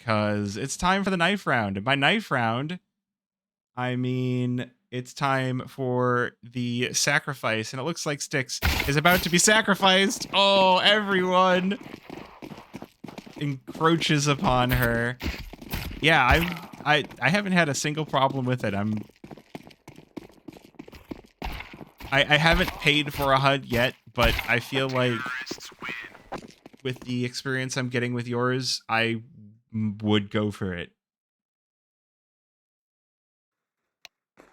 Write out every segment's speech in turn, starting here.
because it's time for the knife round. And by knife round, I mean it's time for the sacrifice. And it looks like Styx is about to be sacrificed. Oh, everyone encroaches upon her. Yeah, I haven't had a single problem with it. I haven't paid for a HUD yet, but I feel like with the experience I'm getting with yours, I would go for it.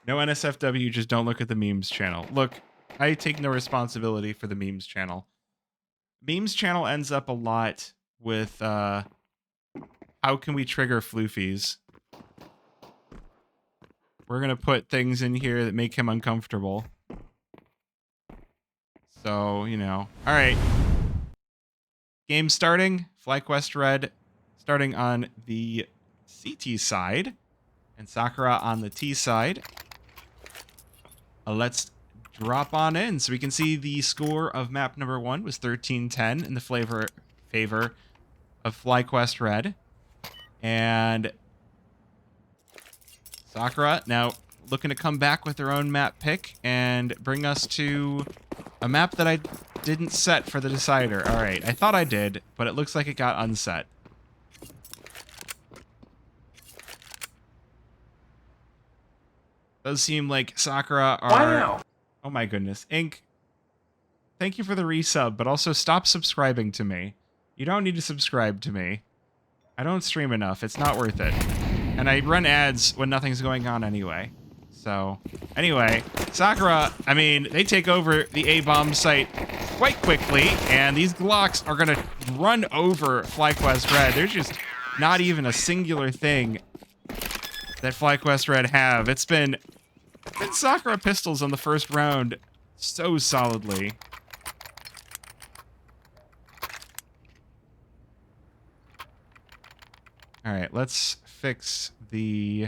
No NSFW, just don't look at the memes channel. Look, I take no responsibility for the memes channel. Memes channel ends up a lot with, how can we trigger floofies? We're gonna put things in here that make him uncomfortable. So, you know. Alright. Game starting. FlyQuest Red starting on the CT side. And Sakura on the T side. Let's drop on in so we can see the score of map number 1 was 13-10 in the favor of FlyQuest Red. And Sakura now looking to come back with her own map pick and bring us to a map that I didn't set for the decider. All right, I thought I did, but it looks like it got unset. Does seem like Sakura are... Wow. Oh my goodness. Ink, thank you for the resub, but also stop subscribing to me. You don't need to subscribe to me. I don't stream enough. It's not worth it. And I run ads when nothing's going on anyway. So, anyway, Sakura, I mean, they take over the A-bomb site quite quickly, and these Glocks are going to run over FlyQuest Red. There's just not even a singular thing that FlyQuest Red have. It's been Sakura pistols on the first round so solidly. All right, let's fix the...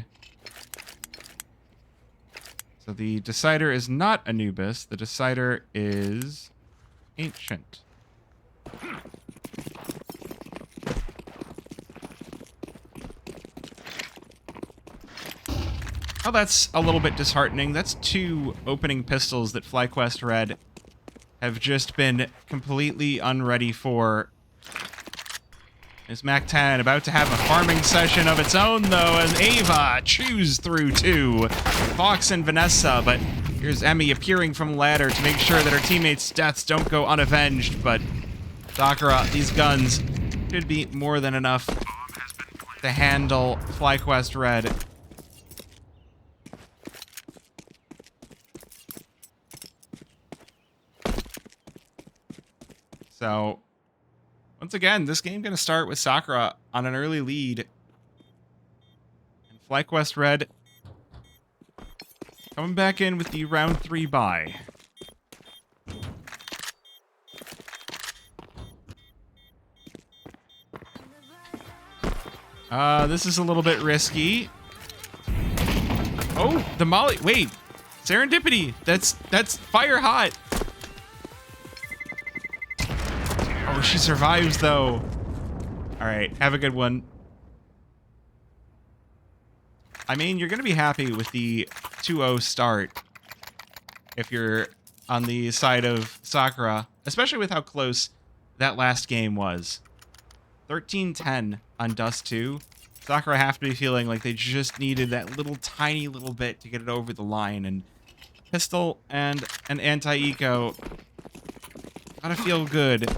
So the decider is not Anubis. The decider is Ancient. Oh, that's a little bit disheartening. That's 2 opening pistols that FlyQuest Red have just been completely unready for. Is Mac-10 about to have a farming session of its own, though, as Ava chews through 2. Fox and Vanessa, but here's Emmy appearing from ladder to make sure that her teammates' deaths don't go unavenged, but Sakura, these guns should be more than enough to handle FlyQuest Red. So, once again, this game going to start with Sakura on an early lead. And FlyQuest Red coming back in with the round 3 bye. This is a little bit risky. Oh, the molly. Wait, serendipity. That's fire hot. Oh, she survives, though. All right, have a good one. I mean, you're going to be happy with the 2-0 start if you're on the side of Sakura, especially with how close that last game was. 13-10 on Dust 2. Sakura have to be feeling like they just needed that little tiny little bit to get it over the line, and pistol and an anti-eco gotta feel good.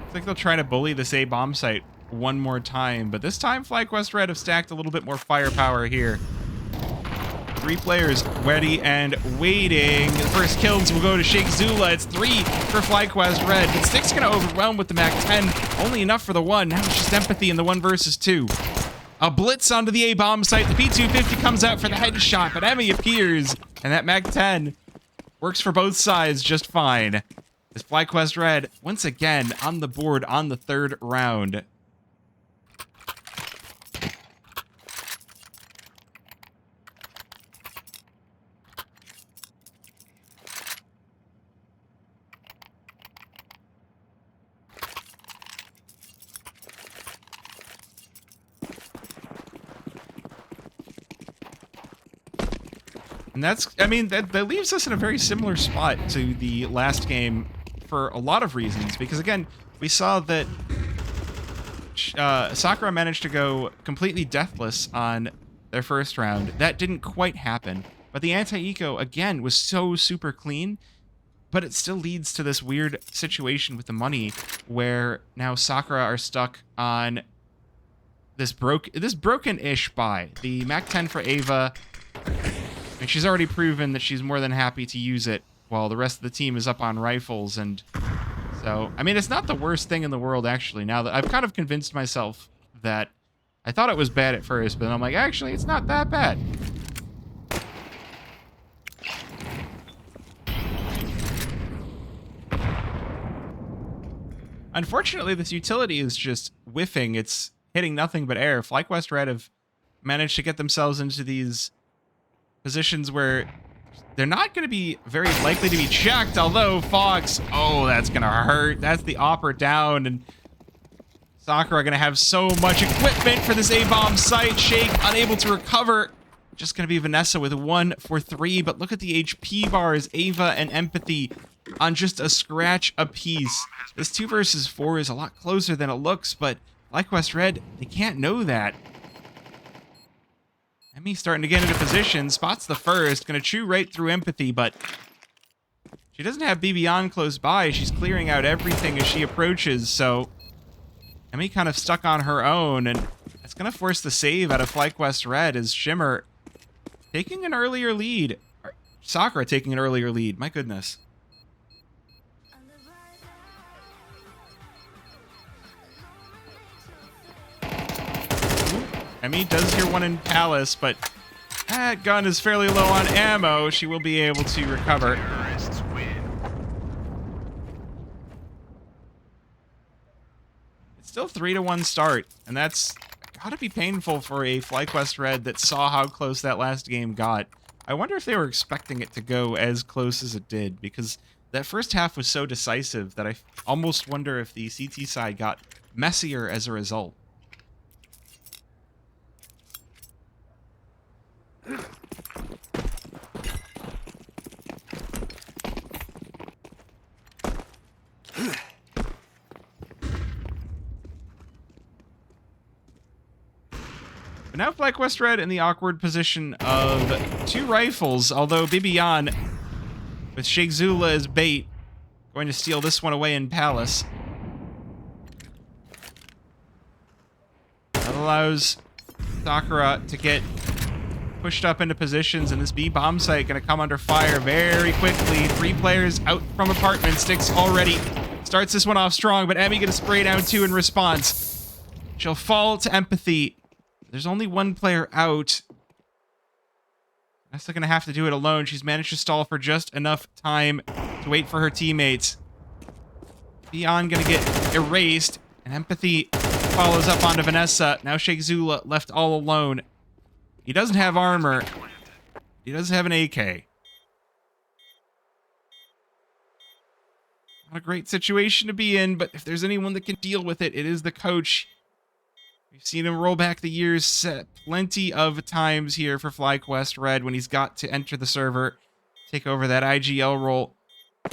Looks like they'll try to bully this A-bomb site one more time, but this time FlyQuest Red have stacked a little bit more firepower here. 3 players ready and waiting. The first kills will go to Sheikh Zula. It's 3 for FlyQuest Red, but Stick's gonna overwhelm with the Mac-10. Only enough for the 1. Now it's just empathy in the 1 versus 2. A blitz onto the A-bomb site. The P250 comes out for the headshot, but Emmy appears, and that Mac-10 works for both sides just fine. As FlyQuest Red, once again, on the board on the 3rd round. And that's, I mean, that leaves us in a very similar spot to the last game for a lot of reasons. Because again, we saw that Sakura managed to go completely deathless on their first round. That didn't quite happen. But the anti-eco, again, was so super clean. But it still leads to this weird situation with the money where now Sakura are stuck on this broken-ish buy. The Mac 10 for Ava. And she's already proven that she's more than happy to use it while the rest of the team is up on rifles. And so, I mean, it's not the worst thing in the world, actually, now that I've kind of convinced myself that I thought it was bad at first, but I'm like, actually, it's not that bad. Unfortunately, this utility is just whiffing. It's hitting nothing but air. FlyQuest Red have managed to get themselves into these positions where they're not going to be very likely to be checked, although Fox, oh, that's going to hurt. That's the opera down, and Sakura going to have so much equipment for this A-bomb site. Shake unable to recover. Just going to be Vanessa with 1 for 3, but look at the HP bars. Ava and Empathy on just a scratch apiece. This 2 versus 4 is a lot closer than it looks, but FlyQuest Red, they can't know that. Emmy starting to get into position, spots the first, gonna chew right through Empathy, but she doesn't have BB on close by. She's clearing out everything as she approaches, so Emmy kind of stuck on her own, and that's gonna force the save out of FlyQuest Red as Shimmer taking an earlier lead. Sakura taking an earlier lead, my goodness. Emmy does hear one in Palace, but that gun is fairly low on ammo. She will be able to recover. It's still 3-1 start, and that's gotta be painful for a FlyQuest Red that saw how close that last game got. I wonder if they were expecting it to go as close as it did, because that first half was so decisive that I almost wonder if the CT side got messier as a result. But now FlyQuest Red in the awkward position of 2 rifles, although Bibian, with Sheikh Zula as bait, going to steal this one away in Palace. That allows Sakura to get pushed up into positions, and this B bomb site going to come under fire very quickly. 3 players out from apartment. Sticks already starts this one off strong, but Emmy going to spray down 2 in response. She'll fall to Empathy. There's only 1 player out. Nessa going to have to do it alone. She's managed to stall for just enough time to wait for her teammates. Beyond going to get erased, and Empathy follows up onto Vanessa. Now Sheikh Zula left all alone. He doesn't have armor. He doesn't have an AK. Not a great situation to be in, but if there's anyone that can deal with it, it is the coach. We've seen him roll back the years plenty of times here for FlyQuest Red when he's got to enter the server, take over that IGL role.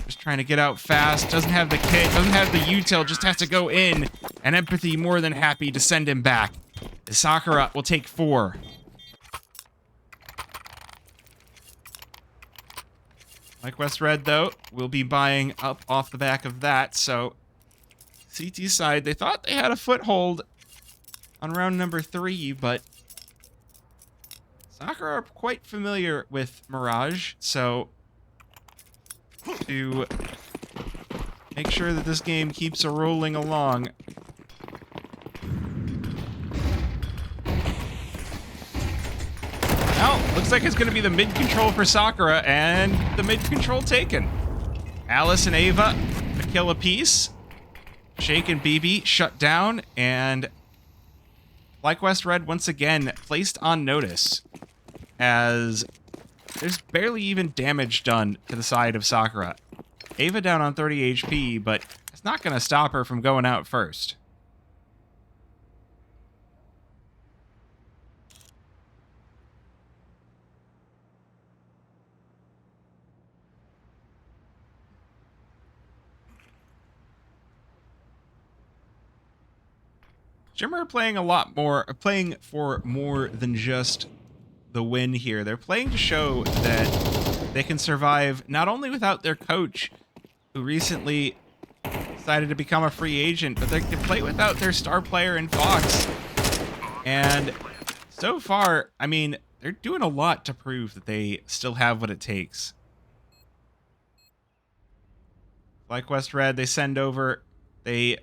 Just trying to get out fast. Doesn't have the kit, doesn't have the util, just has to go in. And Empathy more than happy to send him back. Sakura will take 4. FlyQuest Red, though, will be buying up off the back of that, so CT side, they thought they had a foothold on round number 3, but Sakura are quite familiar with Mirage, so to make sure that this game keeps rolling along, well, looks like it's going to be the mid-control for Sakura, and the mid-control taken. Alice and Ava, a kill apiece. Shake and BB shut down, and FlyQuest Red once again placed on notice, as there's barely even damage done to the side of Sakura. Ava down on 30 HP, but it's not going to stop her from going out first. Shimmer are playing a lot more, playing for more than just the win here. They're playing to show that they can survive not only without their coach, who recently decided to become a free agent, but they can play without their star player in Fox. And so far, I mean, they're doing a lot to prove that they still have what it takes. FlyQuest Red, they send over, they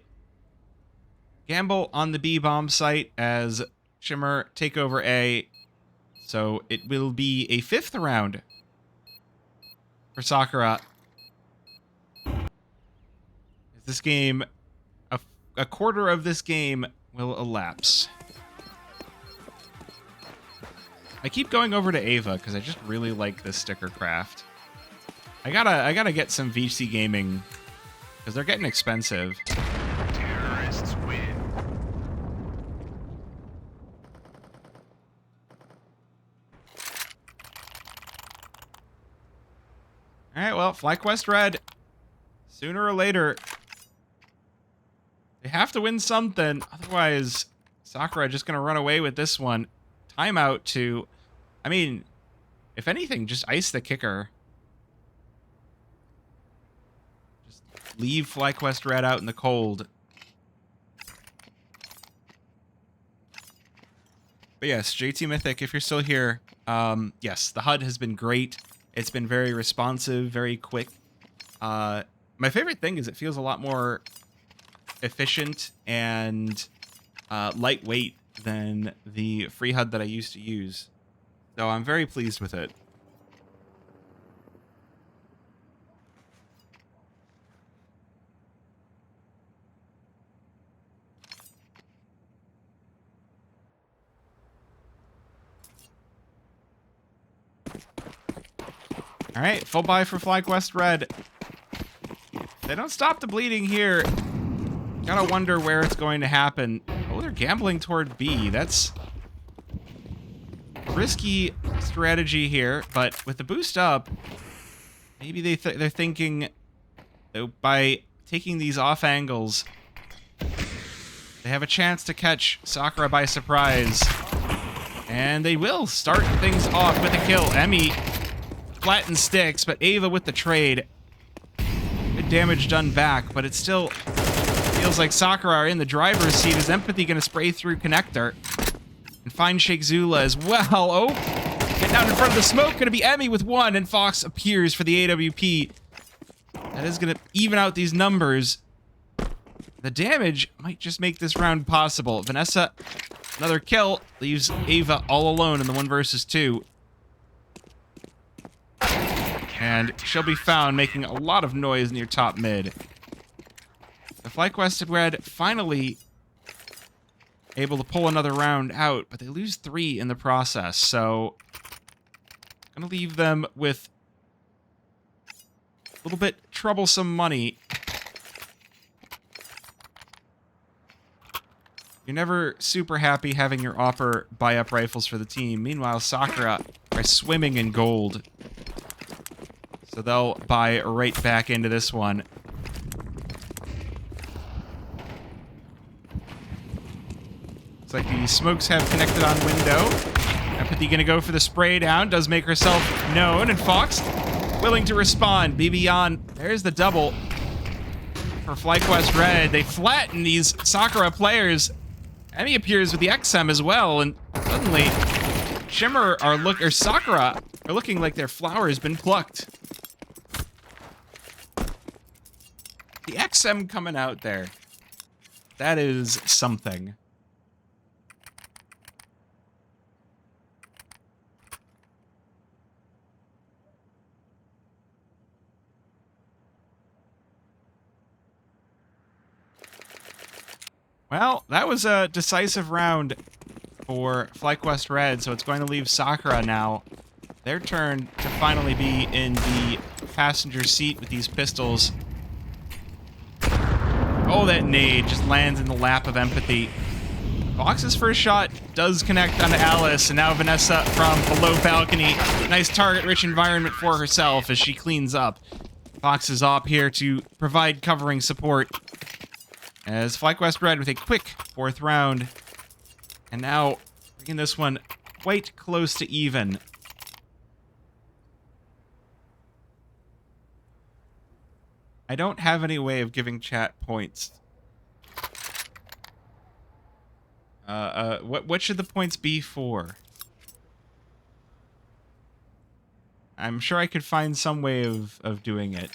gamble on the B bomb site as Shimmer take over A. So it will be a 5th round for Sakura. This game, a quarter of this game will elapse. I keep going over to Ava because I just really like this sticker craft. I gotta get some VC gaming because they're getting expensive. Terrorists win. All right, well, FlyQuest Red, sooner or later, they have to win something. Otherwise, Sakura just gonna run away with this one. Timeout to, I mean, if anything, just ice the kicker. Just leave FlyQuest Red out in the cold. But yes, JT Mythic, if you're still here, yes, the HUD has been great. It's been very responsive, very quick. My favorite thing is it feels a lot more efficient and lightweight than the free HUD that I used to use. So I'm very pleased with it. All right, full buy for FlyQuest Red. They don't stop the bleeding here. Gotta wonder where it's going to happen. Oh, they're gambling toward B. That's a risky strategy here, but with the boost up, maybe they're thinking by taking these off angles, they have a chance to catch Sakura by surprise. And they will start things off with a kill. Emmy flattens sticks, but Ava with the trade. Good damage done back, but it still feels like Sakura are in the driver's seat. Is Empathy going to spray through Connector and find Sheikh Zula as well? Oh, getting out in front of the smoke. Going to be Emmy with 1, and Fox appears for the AWP. That is going to even out these numbers. The damage might just make this round possible. Vanessa, another kill, leaves Ava all alone in the 1 versus 2. And she'll be found making a lot of noise near top mid. The FlyQuest Red finally able to pull another round out, but they lose 3 in the process, so gonna leave them with a little bit troublesome money. You're never super happy having your Opper buy up rifles for the team. Meanwhile, Sakura are swimming in gold. So they'll buy right back into this one. Looks like the smokes have connected on window. Empathy gonna go for the spray down. Does make herself known. And Fox willing to respond. BB on. There's the double for FlyQuest Red. They flatten these Sakura players. Emmy appears with the XM as well. And suddenly, Sakura are looking like their flower has been plucked. The XM coming out there. That is something. Well, that was a decisive round for FlyQuest Red, so it's going to leave Sakura now. Their turn to finally be in the passenger seat with these pistols. Oh, that nade just lands in the lap of Empathy. Fox's first shot does connect onto Alice, and now Vanessa from below balcony. Nice target-rich environment for herself as she cleans up. Fox is up here to provide covering support. As FlyQuest Red with a quick 4th round. And now bringing this one quite close to even. I don't have any way of giving chat points. What should the points be for? I'm sure I could find some way of doing it.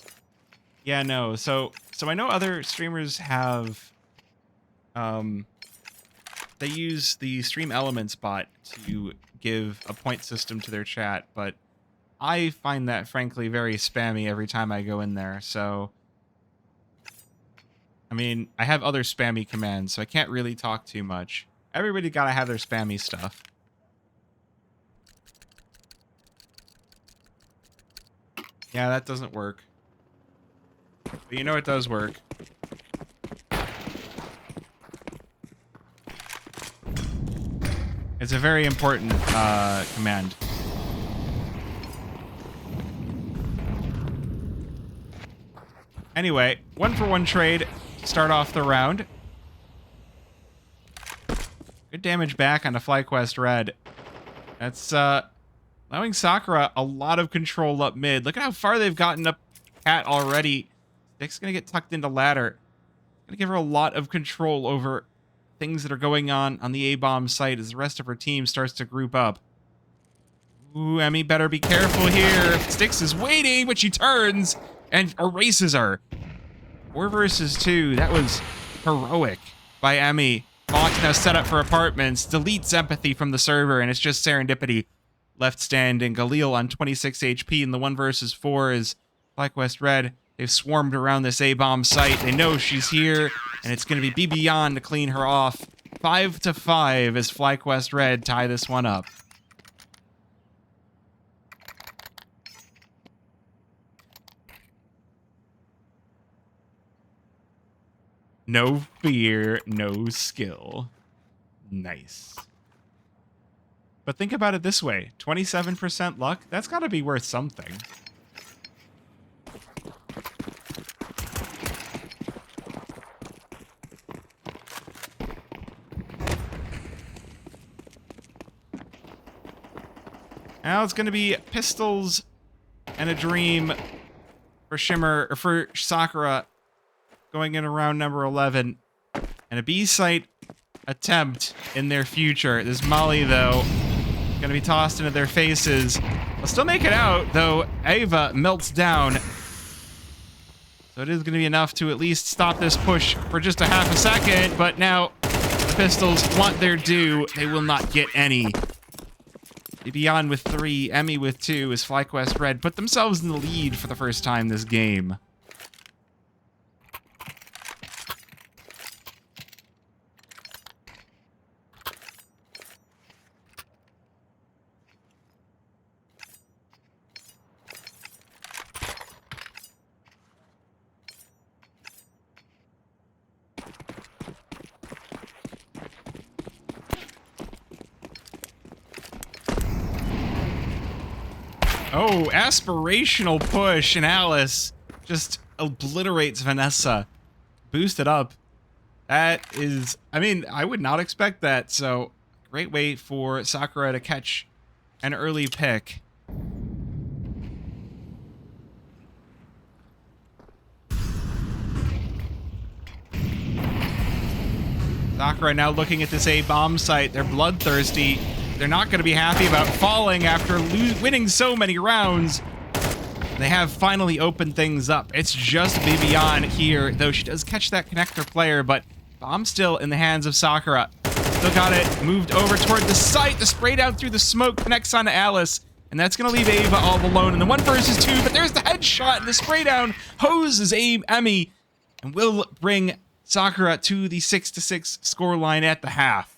Yeah, no. So I know other streamers have they use the Stream Elements bot to give a point system to their chat, but I find that frankly very spammy every time I go in there. So I mean, I have other spammy commands, so I can't really talk too much. Everybody gotta have their spammy stuff. Yeah, that doesn't work. But you know it does work. It's a very important command. Anyway, 1-for-1 trade to start off the round. Good damage back on a FlyQuest Red. That's allowing Sakura a lot of control up mid. Look at how far they've gotten up Cat already. Stick's gonna get tucked into ladder. Gonna give her a lot of control over things that are going on the A-bomb site as the rest of her team starts to group up. Ooh, Emmy better be careful here. Styx is waiting, but she turns and erases her. 4 versus 2. That was heroic by Emmy. Fox now set up for apartments, deletes empathy from the server, and it's just serendipity left standing. Galil on 26 HP in the 1 versus 4 is FlyQuest Red. They've swarmed around this A-bomb site. They know she's here, and it's going to be BB to clean her off. 5-5 as FlyQuest Red tie this one up. No fear, no skill. Nice. But think about it this way. 27% luck? That's got to be worth something. Now it's going to be pistols and a dream for Shimmer, or for Sakura, going in around number 11, and a B-site attempt in their future. This Molly, though, going to be tossed into their faces. They'll still make it out, though Ava melts down. So it is going to be enough to at least stop this push for just a half a second, but now the Pistols want their due. They will not get any. Beyond with 3, Emmy with 2, as FlyQuest Red put themselves in the lead for the first time this game. Oh, aspirational push, and Alice just obliterates Vanessa. Boosted up. That is, I mean, I would not expect that, so great way for Sakura to catch an early pick. Sakura now looking at this A-bomb site. They're bloodthirsty. They're not going to be happy about falling after winning so many rounds. They have finally opened things up. It's just Vivian here, though she does catch that connector player, but bomb still in the hands of Sakura. Still got it moved over toward the site. The spray down through the smoke connects onto Alice, and that's going to leave Ava all alone in the 1 versus 2, but there's the headshot, and the spray down hoses Emmy, and will bring Sakura to the 6-6 scoreline at the half.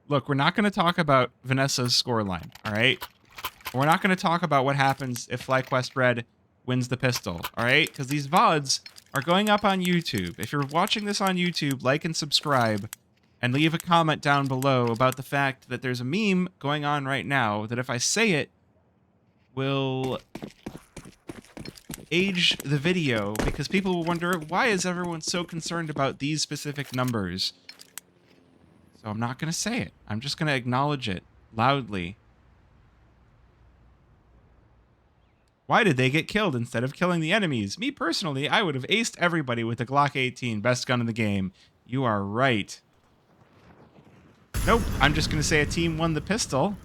Look, we're not going to talk about Vanessa's scoreline, all right? We're not going to talk about what happens if FlyQuest Red wins the pistol, all right? Because these VODs are going up on YouTube. If you're watching this on YouTube, like and subscribe, and leave a comment down below about the fact that there's a meme going on right now that if I say it will age the video because people will wonder, why is everyone so concerned about these specific numbers? So I'm not going to say it. I'm just going to acknowledge it loudly. Why did they get killed instead of killing the enemies? Me personally, I would have aced everybody with the Glock 18, best gun in the game. You are right. Nope, I'm just going to say a team won the pistol.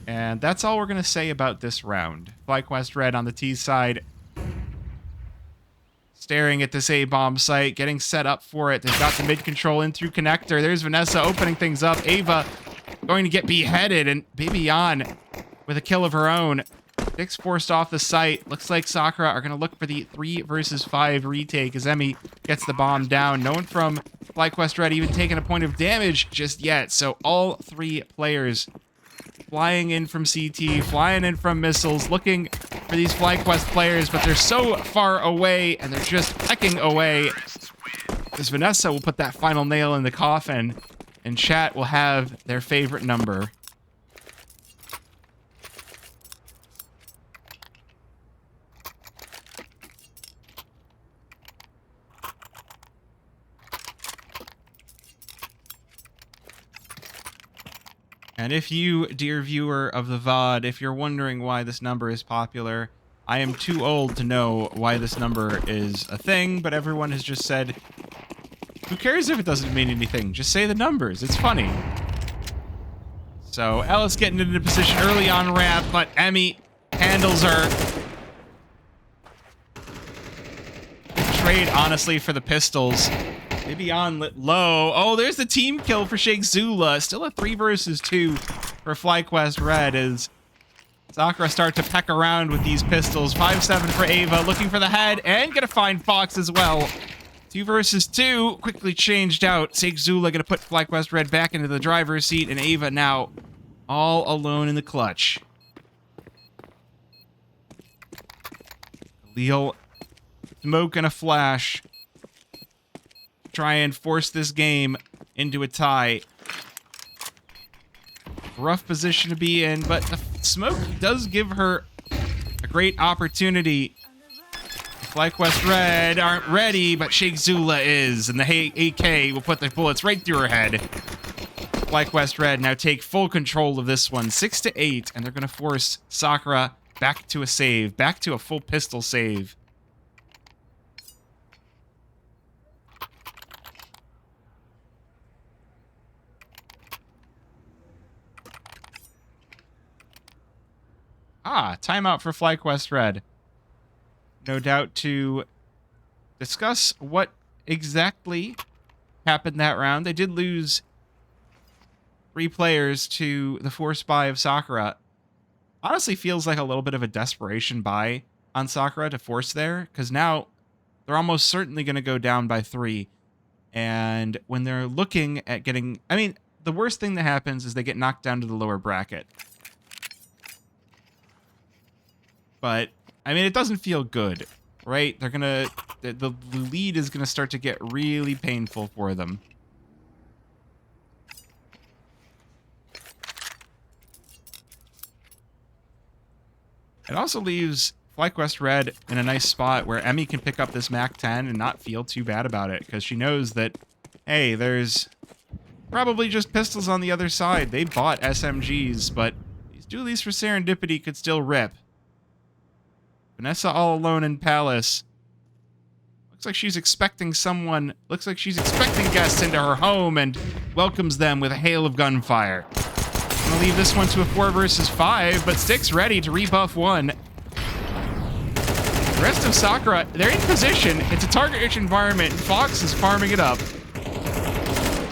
And that's all we're going to say about this round. FlyQuest Red on the T side. Staring at this A-bomb site, getting set up for it. They've got the mid-control in through connector. There's Vanessa opening things up. Ava going to get beheaded, and Baby on with a kill of her own. Dick's forced off the site. Looks like Sakura are going to look for the 3 versus 5 retake as Emmy gets the bomb down. No one from FlyQuest Red even taking a point of damage just yet. So all 3 players flying in from CT, flying in from missiles, looking for these FlyQuest players, but they're so far away, and they're just pecking away. As Vanessa will put that final nail in the coffin, and chat will have their favorite number. And if you, dear viewer of the VOD, if you're wondering why this number is popular, I am too old to know why this number is a thing, but everyone has just said, who cares if it doesn't mean anything? Just say the numbers. It's funny. So Ellis getting into position early on ramp, but Emmy handles her. Good trade, honestly, for the pistols. Maybe on lit low. Oh, there's the team kill for Sheikh Zula. Still a 3 versus 2 for FlyQuest Red as Sakura start to peck around with these pistols. 5-7 for Ava, looking for the head, and gonna find Fox as well. 2 versus 2, quickly changed out. Sheikh Zula gonna put FlyQuest Red back into the driver's seat, and Ava now all alone in the clutch. Khalil, smoke and a flash. Try and force this game into a tie. Rough position to be in, but the smoke does give her a great opportunity. FlyQuest Red aren't ready, but Sheikh Zula is, and the AK will put the bullets right through her head. FlyQuest Red now take full control of this one, 6-8, and they're going to force Sakura back to a save, back to a full pistol save. Ah, timeout for FlyQuest Red. No doubt to discuss what exactly happened that round. They did lose 3 players to the force buy of Sakura. Honestly feels like a little bit of a desperation buy on Sakura to force there, because now they're almost certainly going to go down by 3. And when they're looking at getting... I mean, the worst thing that happens is they get knocked down to the lower bracket. But, I mean, it doesn't feel good, right? They're gonna... The lead is gonna start to get really painful for them. It also leaves FlyQuest Red in a nice spot where Emmy can pick up this MAC-10 and not feel too bad about it, because she knows that, hey, there's probably just pistols on the other side. They bought SMGs, but these dualies for Serendipity could still rip. Vanessa all alone in Palace. Looks like she's expecting someone... Looks like she's expecting guests into her home and welcomes them with a hail of gunfire. I'm gonna leave this one to a 4 versus 5, but Stick's ready to rebuff 1. The rest of Sakura, they're in position. It's a target-rich environment, and Fox is farming it up.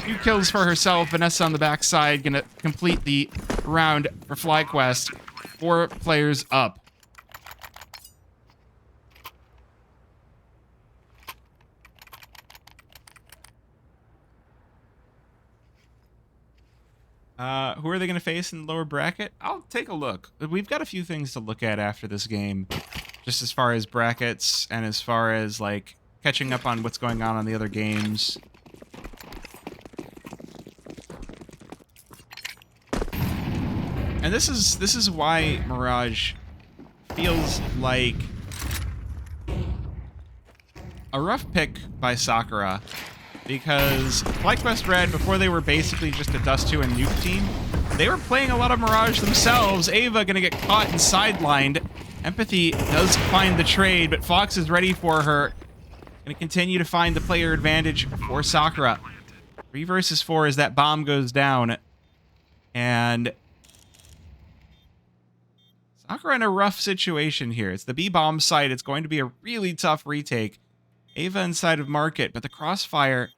2 kills for herself. Vanessa on the backside, gonna complete the round for FlyQuest. 4 players up. Who are they going to face in the lower bracket? I'll take a look. We've got a few things to look at after this game. Just as far as brackets and as far as, like, catching up on what's going on the other games. And this is why Mirage feels like a rough pick by Sakura, because FlyQuest Red, before they were basically just a Dust 2 and Nuke team, they were playing a lot of Mirage themselves. Ava gonna get caught and sidelined. Empathy does find the trade, but Fox is ready for her. Gonna continue to find the player advantage for Sakura. 3 versus 4 as that bomb goes down. And Sakura in a rough situation here. It's the B bomb site. It's going to be a really tough retake. Ava inside of market, but the crossfire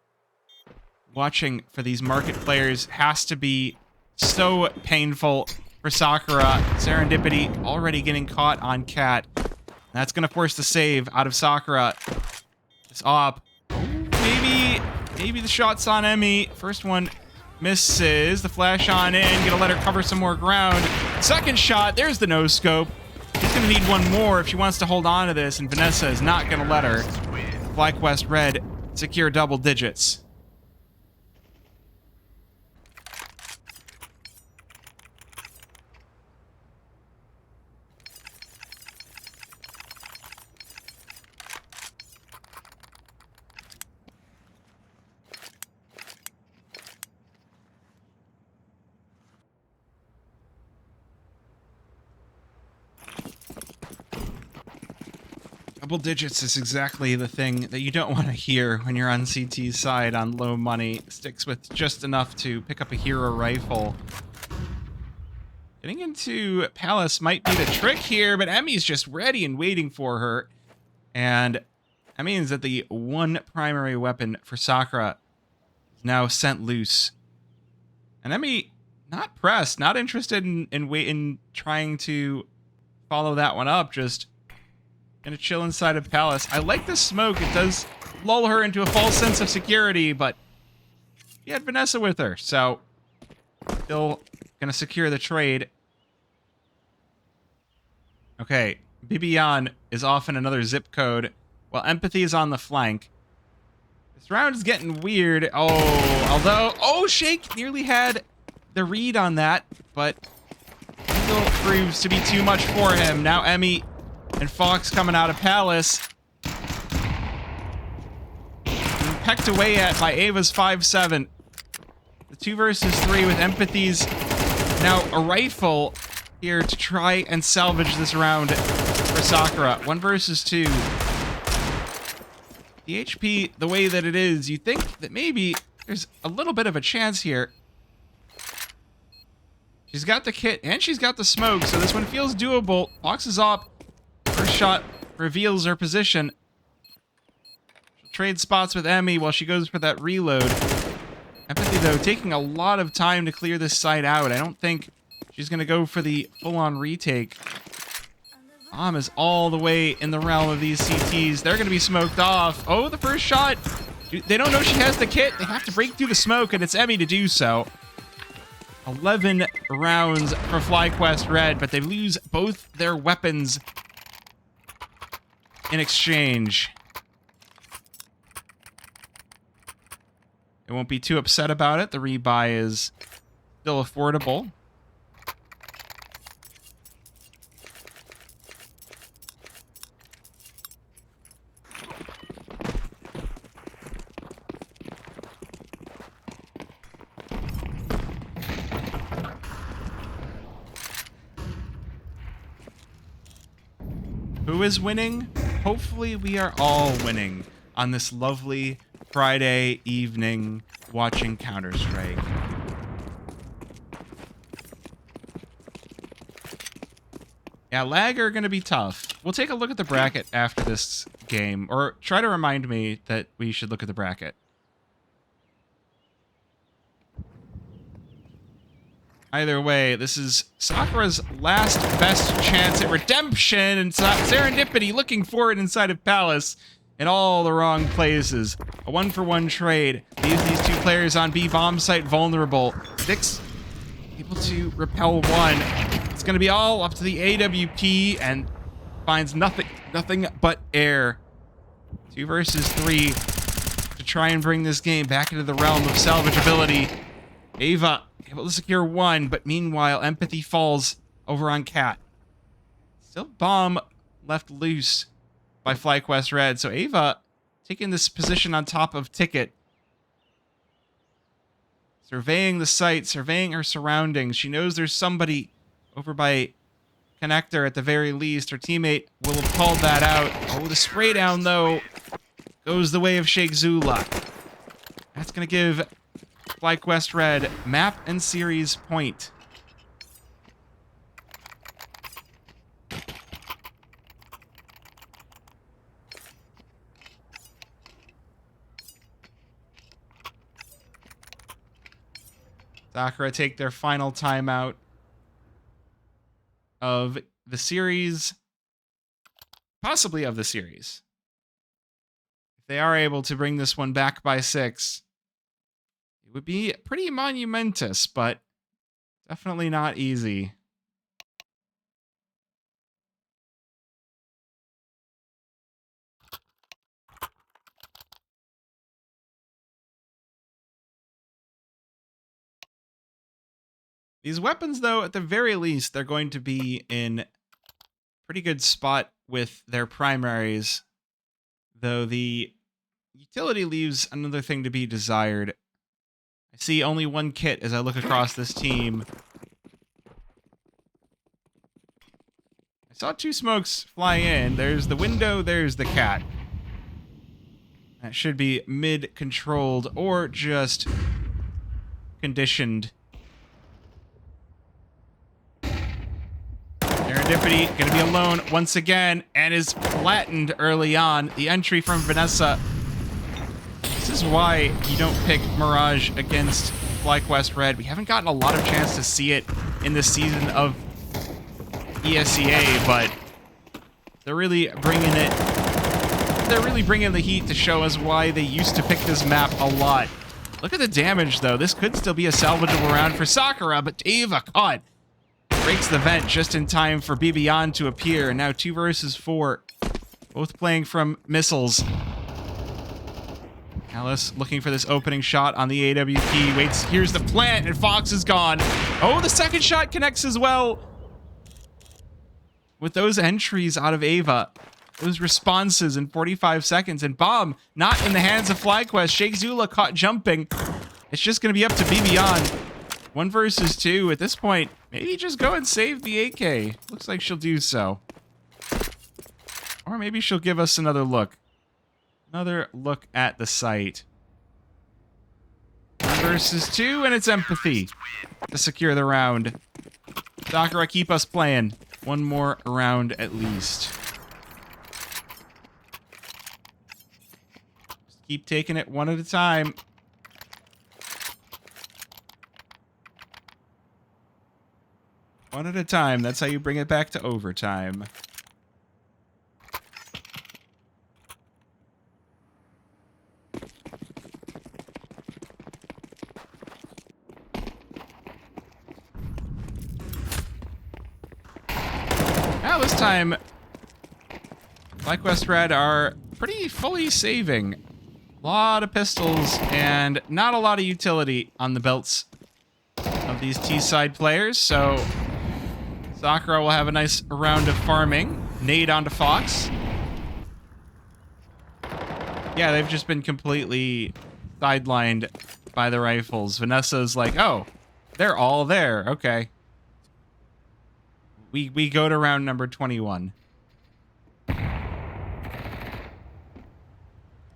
watching for these market players has to be so painful for Sakura. Serendipity already getting caught on Cat. That's going to force the save out of Sakura. This op. Maybe the shot's on Emmy. First one misses. The flash on in. Gonna let her cover some more ground. Second shot. There's the no scope. She's gonna need one more if she wants to hold on to this, and Vanessa is not gonna let her. FlyQuest Red secure double digits. Double digits is exactly the thing that you don't want to hear when you're on CT's side on low money. Sticks with just enough to pick up a hero rifle. Getting into Palace might be the trick here, but Emmy's just ready and waiting for her. And that means that the one primary weapon for Sakura is now sent loose. And Emmy, not pressed, not interested in trying to follow that one up, just gonna chill inside of Palace. I like this smoke. It does lull her into a false sense of security, but he had Vanessa with her, so still gonna secure the trade. Okay, Bibian is off in another zip code, while Empathy is on the flank. This round is getting weird. Oh, Shake nearly had the read on that, but still proves to be too much for him. Now Emmy and Fox coming out of Palace. Being pecked away at by Ava's 5-7. The 2 versus 3 with Empathy's now a rifle here to try and salvage this round for Sakura. 1 versus 2. The HP, the way that it is, you think that maybe there's a little bit of a chance here. She's got the kit and she's got the smoke, so this one feels doable. Fox is up. First shot reveals her position. She'll trade spots with Emmy while she goes for that reload. Empathy, though, taking a lot of time to clear this side out. I don't think she's going to go for the full-on retake. Bomb is all the way in the realm of these CTs. They're going to be smoked off. Oh, the first shot. They don't know she has the kit. They have to break through the smoke, and it's Emmy to do so. 11 rounds for FlyQuest Red, but they lose both their weapons in exchange. They won't be too upset about it. The rebuy is still affordable. Who is winning? Hopefully we are all winning on this lovely Friday evening watching Counter-Strike. Yeah, lag are going to be tough. We'll take a look at the bracket after this game, or try to remind me that we should look at the bracket. Either way, this is Sakura's last best chance at redemption, and Serendipity looking for it inside of Palace in all the wrong places. A 1-for-1 trade leaves these 2 players on B bomb site vulnerable. Dix able to repel 1. It's going to be all up to the AWP and finds nothing but air. 2 versus 3 to try and bring this game back into the realm of salvageability. Ava able to secure 1, but meanwhile, Empathy falls over on Cat. Still bomb left loose by FlyQuest Red. So Ava taking this position on top of Ticket. Surveying the site, surveying her surroundings. She knows there's somebody over by Connector at the very least. Her teammate will have called that out. Oh, the spray down, though, goes the way of Sheikh Zula. That's going to give FlyQuest Red map and series point. Sakura take their final timeout of the series, possibly of the series. If they are able to bring this one back by 6, it would be pretty monumentous, but definitely not easy. These weapons, though, at the very least, they're going to be in pretty good spot with their primaries, though the utility leaves another thing to be desired. I see only one kit as I look across this team. I saw 2 smokes fly in. There's the window, there's the cat. That should be mid-controlled or just conditioned. Serendipity going to be alone once again and is flattened early on. The entry from Vanessa. This is why you don't pick Mirage against FlyQuest Red. We haven't gotten a lot of chance to see it in this season of ESEA, but they're really bringing it. They're really bringing the heat to show us why they used to pick this map a lot. Look at the damage, though. This could still be a salvageable round for Sakura, but Ava caught. Breaks the vent just in time for Bibian to appear. And now 2 versus 4. Both playing from missiles. Alice looking for this opening shot on the AWP. Waits, here's the plant, and Fox is gone. Oh, the second shot connects as well. With those entries out of Ava, those responses in 45 seconds, and bomb not in the hands of FlyQuest. Sheikh Zula caught jumping. It's just going to be up to Bibian. 1 versus 2 at this point. Maybe just go and save the AK. Looks like she'll do so. Or maybe she'll give us another look. Another look at the site. 1 versus 2, and it's empathy to secure the round. Sakura, keep us playing. 1 more round at least. Just keep taking it 1 at a time. One at a time. That's how you bring it back to overtime. Now this time, FlyQuest Red are pretty fully saving. A lot of pistols and not a lot of utility on the belts of these T-side players, so Sakura will have a nice round of farming. Nade onto Fox. Yeah, they've just been completely sidelined by the rifles. Vanessa's like, oh, they're all there. Okay. We go to round number 21.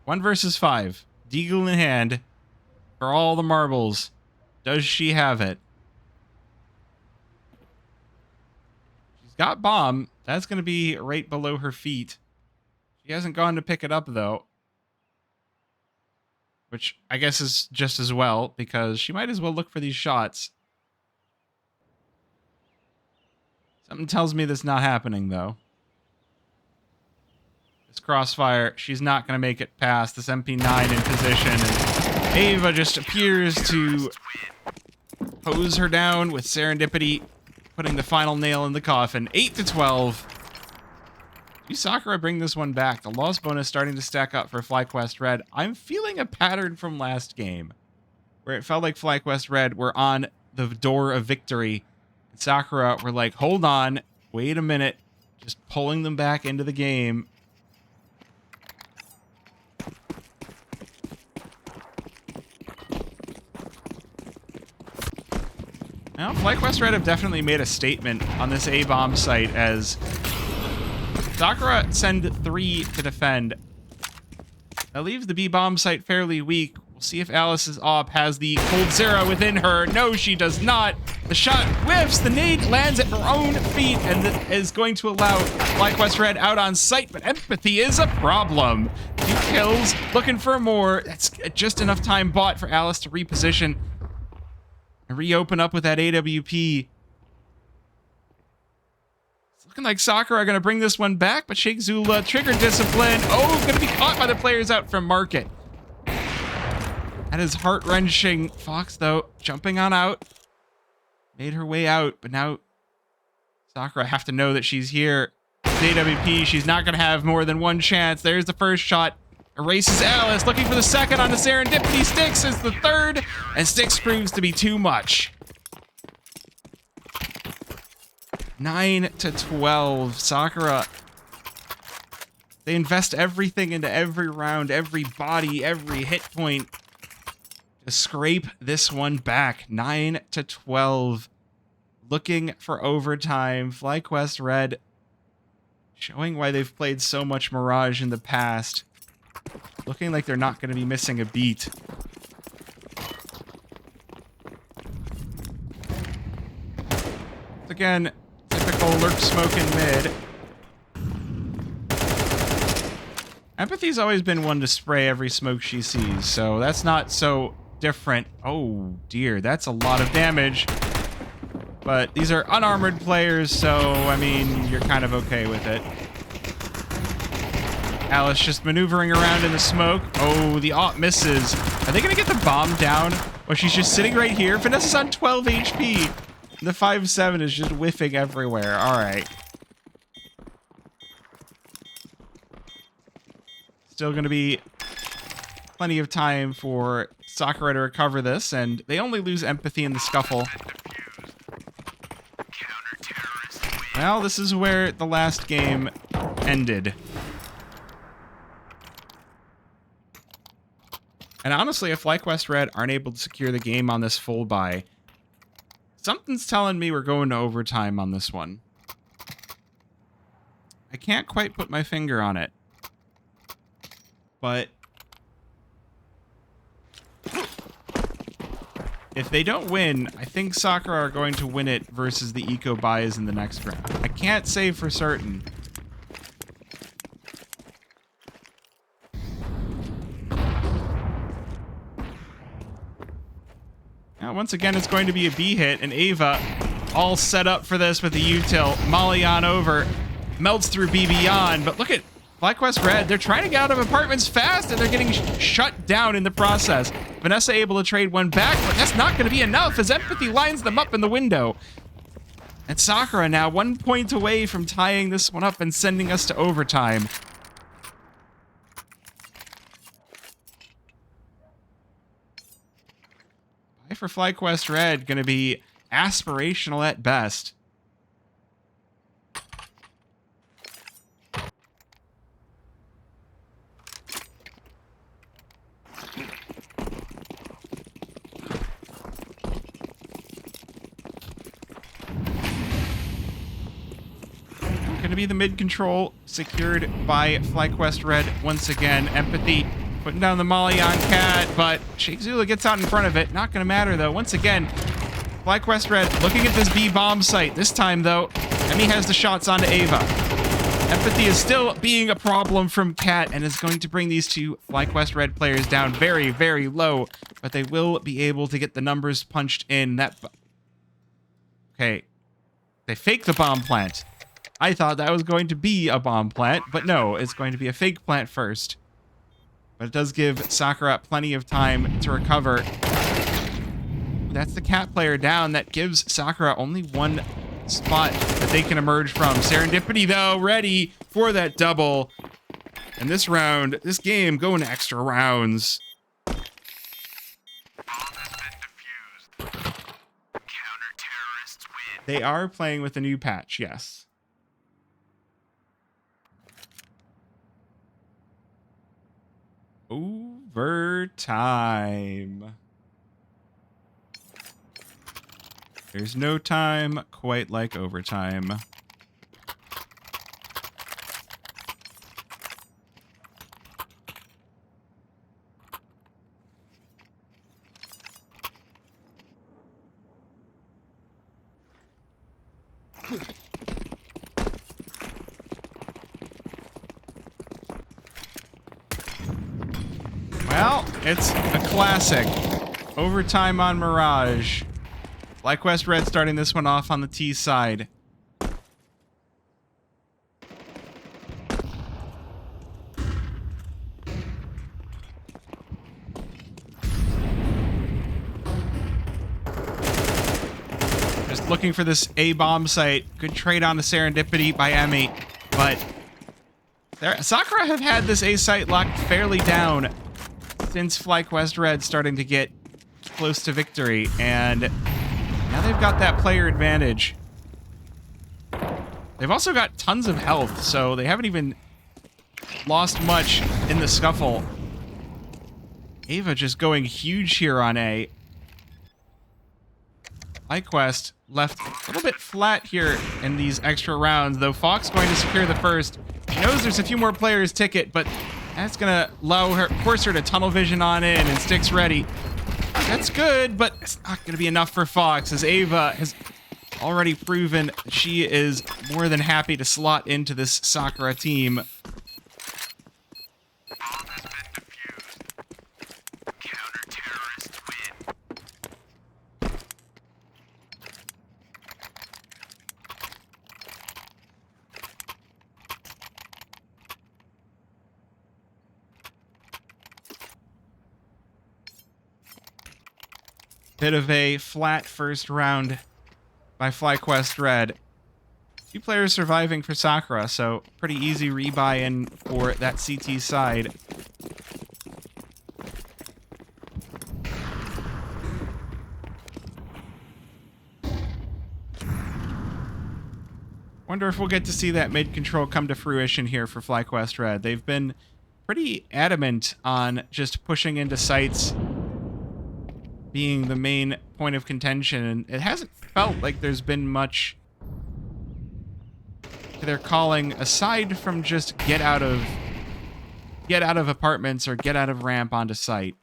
1 versus 5. Deagle in hand for all the marbles. Does she have it? Got bomb. That's going to be right below her feet. She hasn't gone to pick it up, though. Which I guess is just as well, because she might as well look for these shots. Something tells me that's not happening, though. This crossfire, she's not going to make it past this MP9 in position. And Ava just appears to hose her down with Serendipity, putting the final nail in the coffin. 8-12. Do Sakura bring this one back? The loss bonus starting to stack up for FlyQuest Red. I'm feeling a pattern from last game, where it felt like FlyQuest Red were on the door of victory. And Sakura were like, hold on, wait a minute. just pulling them back into the game. Now, FlyQuest Red have definitely made a statement on this A-bomb site as Sakura send 3 to defend. That leaves the B-bomb site fairly weak. We'll see if Alice's AWP has the cold zero within her. No, she does not. The shot whiffs. The nade lands at her own feet and is going to allow FlyQuest Red out on site, but empathy is a problem. 2 kills, looking for more. That's just enough time bought for Alice to reposition and reopen up with that AWP. It's looking like Sakura are going to bring this one back, but Sheikh Zula, trigger discipline. Oh, going to be caught by the players out from market. That is heart-wrenching. Fox, though, jumping on out. Made her way out, but now Sakura have to know that she's here. It's AWP, she's not going to have more than one chance. There's the first shot. Erases Alice, looking for the second on the serendipity. Styx is the third, and Styx proves to be too much. 9-12. Sakura, they invest everything into every round, every body, every hit point to scrape this one back. 9-12. Looking for overtime. FlyQuest Red showing why they've played so much Mirage in the past. Looking like they're not going to be missing a beat. Again, typical lurk smoke in mid. Empathy's always been one to spray every smoke she sees, so that's not so different. Oh dear, that's a lot of damage. But these are unarmored players, so I mean, you're kind of okay with it. Alice just maneuvering around in the smoke. Oh, the AWP misses. Are they going to get the bomb down? Well, she's just sitting right here. Vanessa's on 12 HP. The 5-7 is just whiffing everywhere. All right. Still going to be plenty of time for Sakura to recover this, and they only lose empathy in the scuffle. Well, this is where the last game ended. And honestly, if FlyQuest Red aren't able to secure the game on this full buy, something's telling me we're going to overtime on this one. I can't quite put my finger on it. But if they don't win, I think Sakura are going to win it versus the eco buys in the next round. I can't say for certain. Now, once again, it's going to be a B hit, and Ava all set up for this with the util. Molly on over, melts through B beyond, but look at FlyQuest Red. They're trying to get out of apartments fast, and they're getting shut down in the process. Vanessa able to trade one back, but that's not going to be enough as empathy lines them up in the window. And Sakura now 1 point away from tying this one up and sending us to overtime. Buy for FlyQuest Red going to be aspirational at best. Going to be the mid control secured by FlyQuest Red once again. Empathy putting down the molly on Cat, but Sheikh Zula gets out in front of it. Not going to matter though. Once again, FlyQuest Red looking at this B bomb site. This time though, Emmy has the shots onto Ava. Empathy is still being a problem from Cat and is going to bring these two FlyQuest Red players down very, very low, but they will be able to get the numbers punched in. Okay, they fake the bomb plant. I thought that was going to be a bomb plant, but no, it's going to be a fake plant first. But it does give Sakura plenty of time to recover. That's the Cat player down. That gives Sakura only one spot that they can emerge from. Serendipity, though, ready for that double. And this round, this game, going to extra rounds. They are playing with a new patch, yes. Overtime. There's no time quite like overtime. Well, it's a classic. Overtime on Mirage. FlyQuest Red starting this one off on the T side. Just looking for this A bomb site. Good trade on the serendipity by Emmy, but Sakura have had this A site locked fairly down since FlyQuest Red starting to get close to victory, and now they've got that player advantage. They've also got tons of health, so they haven't even lost much in the scuffle. Ava just going huge here on A. FlyQuest left a little bit flat here in these extra rounds, though Fox going to secure the first. She knows there's a few more players ticket, but that's gonna allow her, force her to tunnel vision on in, and sticks ready. That's good, but it's not gonna be enough for Fox, as Ava has already proven she is more than happy to slot into this Sakura team. Bomb has been defused. Counter-terrorists win. Bit of a flat first round by FlyQuest Red. 2 players surviving for Sakura, so pretty easy rebuy in for that CT side. Wonder if we'll get to see that mid control come to fruition here for FlyQuest Red. They've been pretty adamant on just pushing into sites being the main point of contention, and it hasn't felt like there's been much to their calling aside from just get out of apartments or get out of ramp onto site.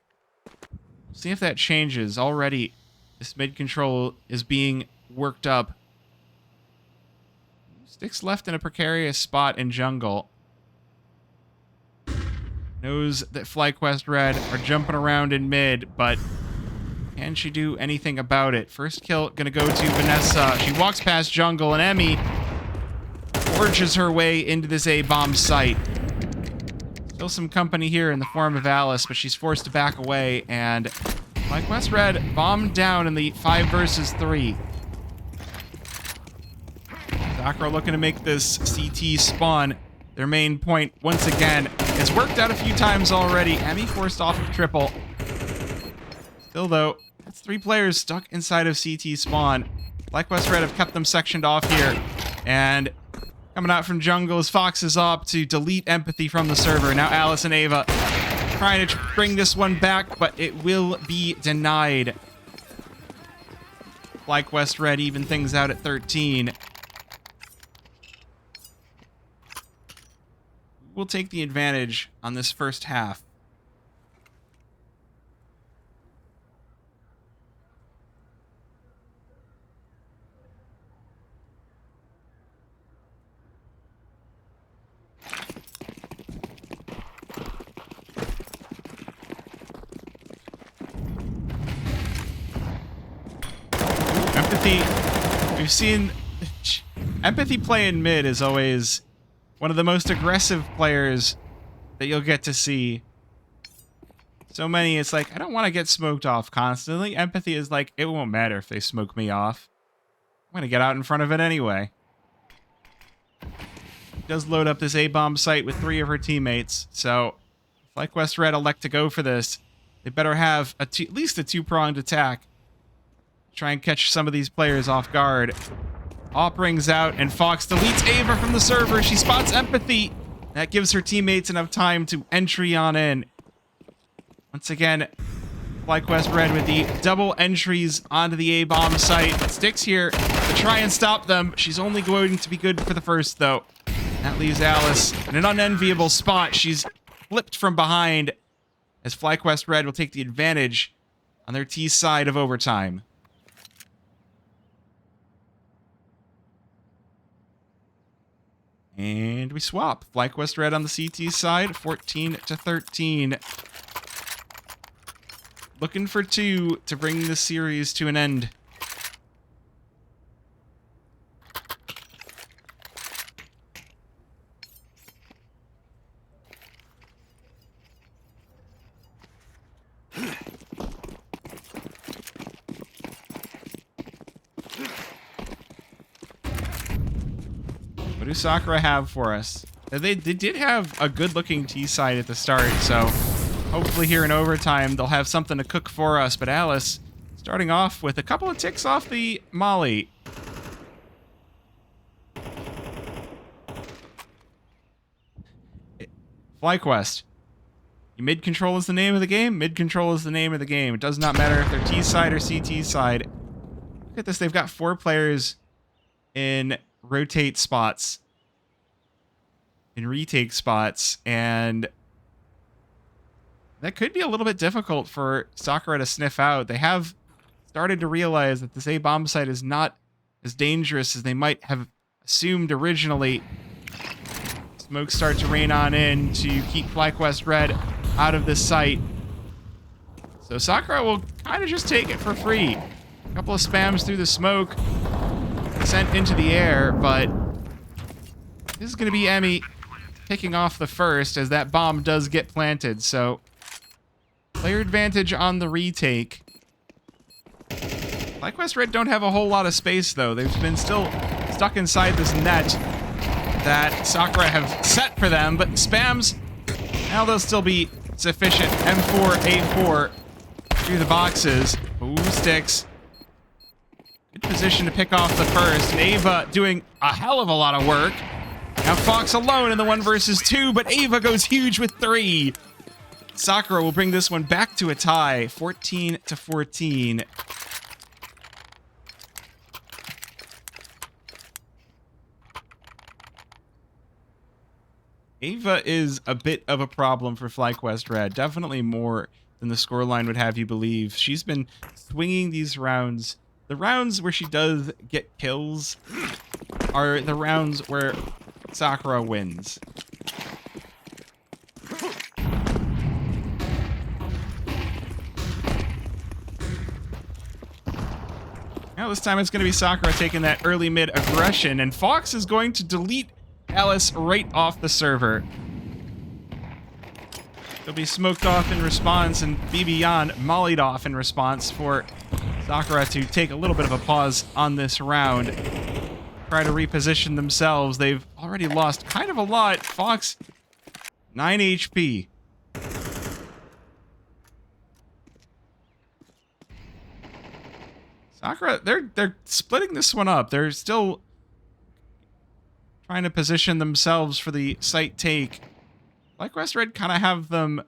See if that changes. Already this mid control is being worked up. Sticks left in a precarious spot in jungle. Knows that FlyQuest Red are jumping around in mid, but can she do anything about it? First kill gonna go to Vanessa. She walks past jungle, and Emmy forges her way into this A-bomb site. Still some company here in the form of Alice, but she's forced to back away, and FlyQuest Red bombed down in the 5 versus 3. Sakura looking to make this CT spawn their main point once again. It's worked out a few times already. Emmy forced off of triple. Still, though, that's 3 players stuck inside of CT spawn. FlyQuest Red have kept them sectioned off here. And coming out from jungle is Fox is up to delete empathy from the server. Now Alice and Ava trying to bring this one back, but it will be denied. FlyQuest Red even things out at 13. We'll take the advantage on this first half. Empathy, we've seen Empathy playing mid is always one of the most aggressive players that you'll get to see. So many, it's like, I don't want to get smoked off constantly. Empathy is like, it won't matter if they smoke me off. I'm going to get out in front of it anyway. Does load up this A-bomb site with 3 of her teammates, so FlyQuest Red elect to go for this. They better have at least a 2-pronged attack. Try and catch some of these players off guard. Op rings out, and Fox deletes Ava from the server. She spots Empathy. That gives her teammates enough time to entry on in. Once again, FlyQuest Red with the double entries onto the A-bomb site. Sticks here to try and stop them. She's only going to be good for the first, though. That leaves Alice in an unenviable spot. She's flipped from behind as FlyQuest Red will take the advantage on their T side of overtime. And we swap. FlyQuest Red on the CT side, 14-13. Looking for 2 to bring the series to an end. What do Sakura have for us? They did have a good-looking T side at the start, so hopefully here in overtime they'll have something to cook for us. But Alice starting off with a couple of ticks off the molly. FlyQuest. Mid-control is the name of the game. Mid-control is the name of the game. It does not matter if they're T side or CT side. Look at this. They've got 4 players in rotate spots, in retake spots, and that could be a little bit difficult for Sakura to sniff out. They have started to realize that this A-bomb site is not as dangerous as they might have assumed originally. Smoke starts to rain on in to keep FlyQuest Red out of this site. So Sakura will kind of just take it for free. A couple of spams through the smoke, sent into the air, but this is going to be Emmy picking off the first as that bomb does get planted. So player advantage on the retake. FlyQuest Red don't have a whole lot of space, though. They've been still stuck inside this net that Sakura have set for them, but spams, now they'll still be sufficient. M4, A4 through the boxes. Ooh, sticks. Good position to pick off the first. And Ava doing a hell of a lot of work. Now Fox alone in the 1 versus 2, but Ava goes huge with 3. Sakura will bring this one back to a tie, 14-14. Ava is a bit of a problem for FlyQuest Red. Definitely more than the scoreline would have you believe. She's been swinging these rounds. The rounds where she does get kills are the rounds where Sakura wins. Now this time it's going to be Sakura taking that early mid aggression, and Fox is going to delete Alice right off the server. He'll be smoked off in response and BB-yon mollied off in response for Sakura to take a little bit of a pause on this round. Try to reposition themselves. They've already lost kind of a lot. Fox, 9 HP. Sakura, they're splitting this one up. They're still trying to position themselves for the site take. FlyQuest Red kind of have them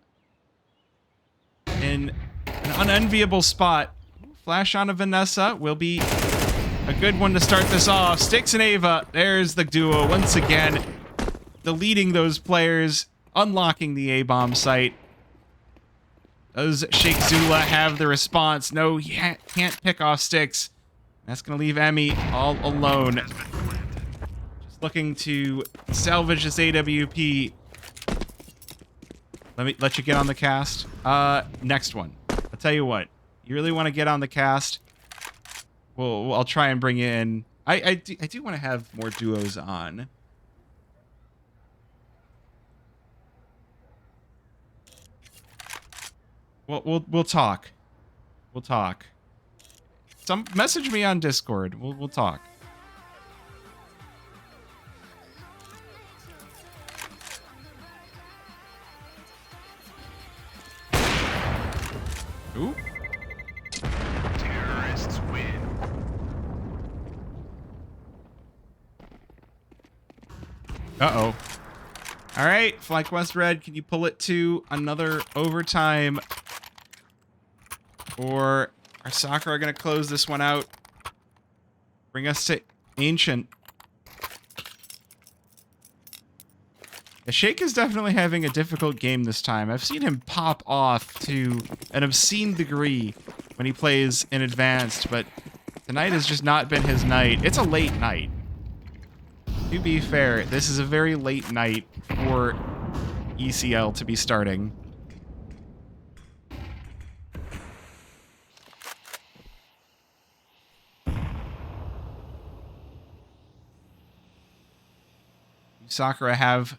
in an unenviable spot. Flash on a Vanessa will be a good one to start this off. Sticks and Ava, there's the duo once again, deleting those players, unlocking the A-bomb site. Does Sheikh Zula have the response? No, he can't pick off Sticks. That's going to leave Emmy all alone. Just looking to salvage this AWP. Let me let you get on the cast. Next one. I'll tell you what. You really want to get on the cast? Well, I'll try and bring you in. I do want to have more duos on. Well, we'll talk. We'll talk. Message me on Discord. We'll talk. Ooh. Terrorists win. Uh-oh. All right, FlyQuest Red, can you pull it to another overtime Or are Sakura going to close this one out? Bring us to Ancient. The Shake is definitely having a difficult game this time. I've seen him pop off to an obscene degree when he plays in Advanced, but tonight has just not been his night. It's a late night. To be fair, this is a very late night for ECL to be starting. Sakura have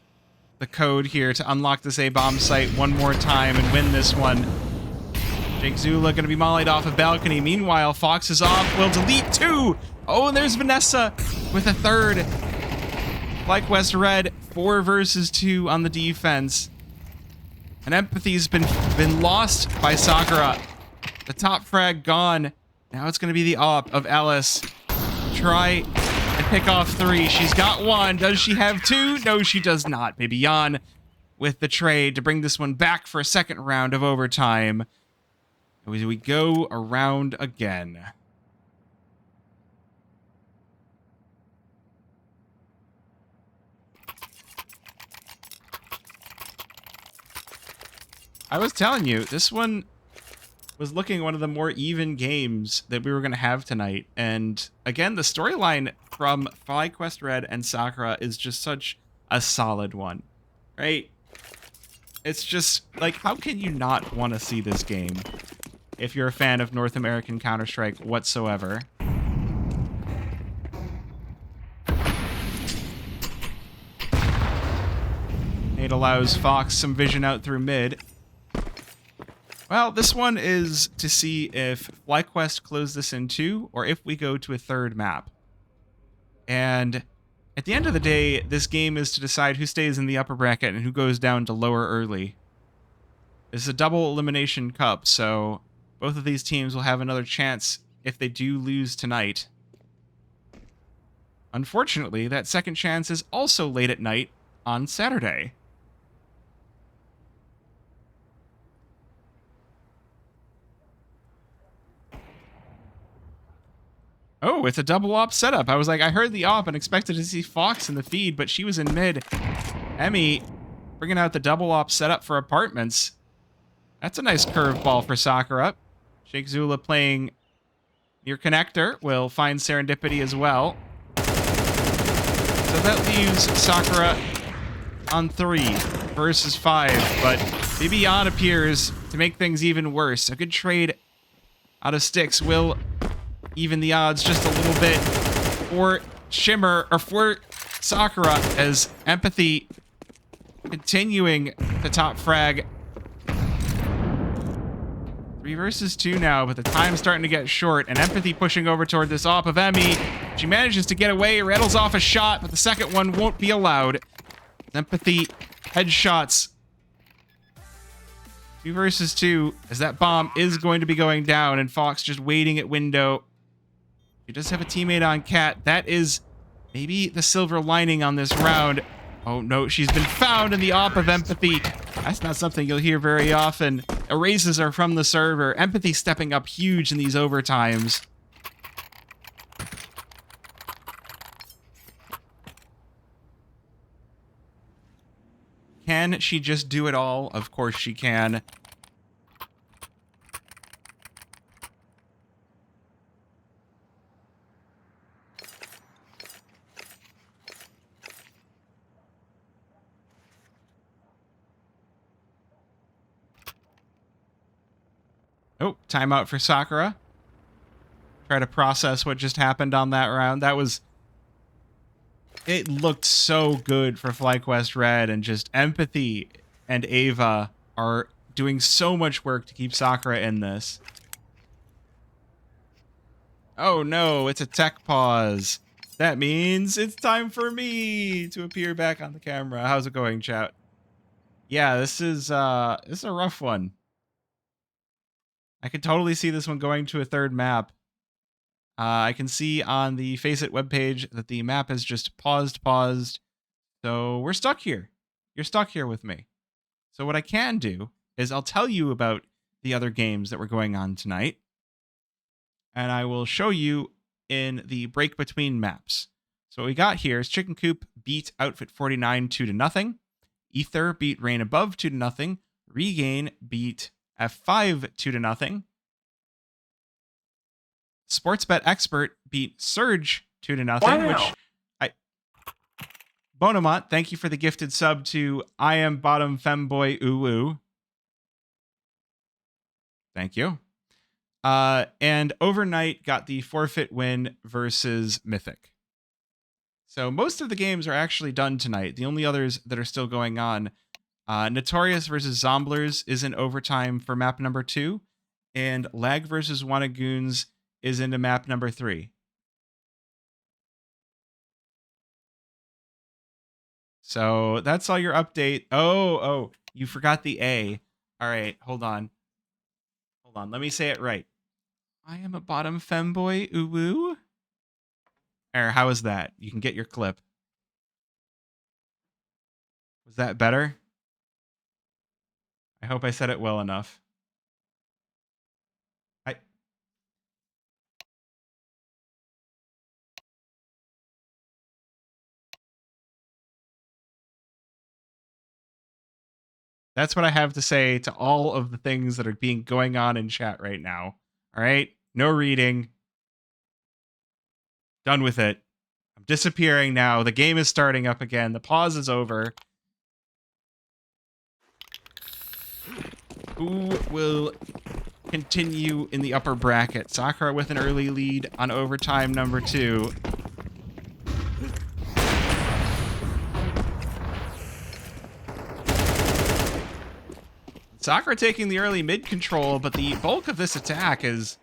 the code here to unlock this A-bomb site one more time and win this one. Jake Zula going to be mollied off a balcony. Meanwhile, Fox is off. Will delete 2. Oh, and there's Vanessa with a 3rd. FlyQuest Red, 4 versus 2 on the defense. And Empathy's been lost by Sakura. The top frag gone. Now it's going to be the op of Alice. Try and pick off 3. She's got 1. Does she have 2? No, she does not. Bibian with the trade to bring this one back for a second round of overtime. As we go around again. I was telling you, this one was looking one of the more even games that we were going to have tonight. And again, the storyline from FlyQuest Red and Sakura is just such a solid one, right? It's just, like, how can you not want to see this game if you're a fan of North American Counter-Strike whatsoever? It allows Fox some vision out through mid. Well, this one is to see if FlyQuest close this in 2 or if we go to a 3rd map. And at the end of the day, this game is to decide who stays in the upper bracket and who goes down to lower early. This is a double elimination cup, so both of these teams will have another chance if they do lose tonight. Unfortunately, that second chance is also late at night on Saturday. Oh, it's a double op setup. I was like, I heard the op and expected to see Fox in the feed, but she was in mid. Emmy bringing out the double op setup for apartments. That's a nice curveball for Sakura. Shake Zula playing near connector will find serendipity as well. So that leaves Sakura on 3 versus 5, but Bibian appears to make things even worse. A good trade out of sticks will even the odds just a little bit for Shimmer, or for Sakura, as Empathy continuing the top frag. 3 versus 2 now, but the time's starting to get short, and Empathy pushing over toward this op of Emmy. She manages to get away, rattles off a shot, but the second one won't be allowed. Empathy headshots. 2 versus 2, as that bomb is going to be going down, and Fox just waiting at window. She does have a teammate on Cat. That is maybe the silver lining on this round. Oh no, she's been found in the op of Empathy. That's not something you'll hear very often. Erases are from the server. Empathy stepping up huge in these overtimes. Can she just do it all? Of course she can. Oh, timeout for Sakura. Try to process what just happened on that round. That was... It looked so good for FlyQuest Red, and just Empathy and Ava are doing so much work to keep Sakura in this. Oh no, it's a tech pause. That means it's time for me to appear back on the camera. How's it going, chat? Yeah, this is a rough one. I could totally see this one going to a 3rd map. I can see on the Faceit webpage that the map has just paused. So we're stuck here. You're stuck here with me. So what I can do is I'll tell you about the other games that were going on tonight. And I will show you in the break between maps. So what we got here is Chicken Coop beat Outfit 49 2-0. Ether beat Rain Above 2-0. Regain beat F5 2-0. Sportsbet Expert beat Surge 2-0, Wow. which Bonamont, thank you for the gifted sub to I Am Bottom Femboy Uwu. Thank you. And Overnight got the forfeit win versus Mythic. So most of the games are actually done tonight. The only others that are still going on, Notorious versus Zomblers is in overtime for map number 2, and Lag versus Wanagoons is into map number 3. So that's all your update. Oh, you forgot the A. All right, hold on. Let me say it right. I am a bottom femboy, uwu. Or how is that? You can get your clip. Was that better? I hope I said it well enough. That's what I have to say to all of the things that are going on in chat right now. All right? No reading. Done with it. I'm disappearing now. The game is starting up again. The pause is over. Who will continue in the upper bracket? Sakura with an early lead on overtime number 2. Sakura taking the early mid control, but the bulk of this attack is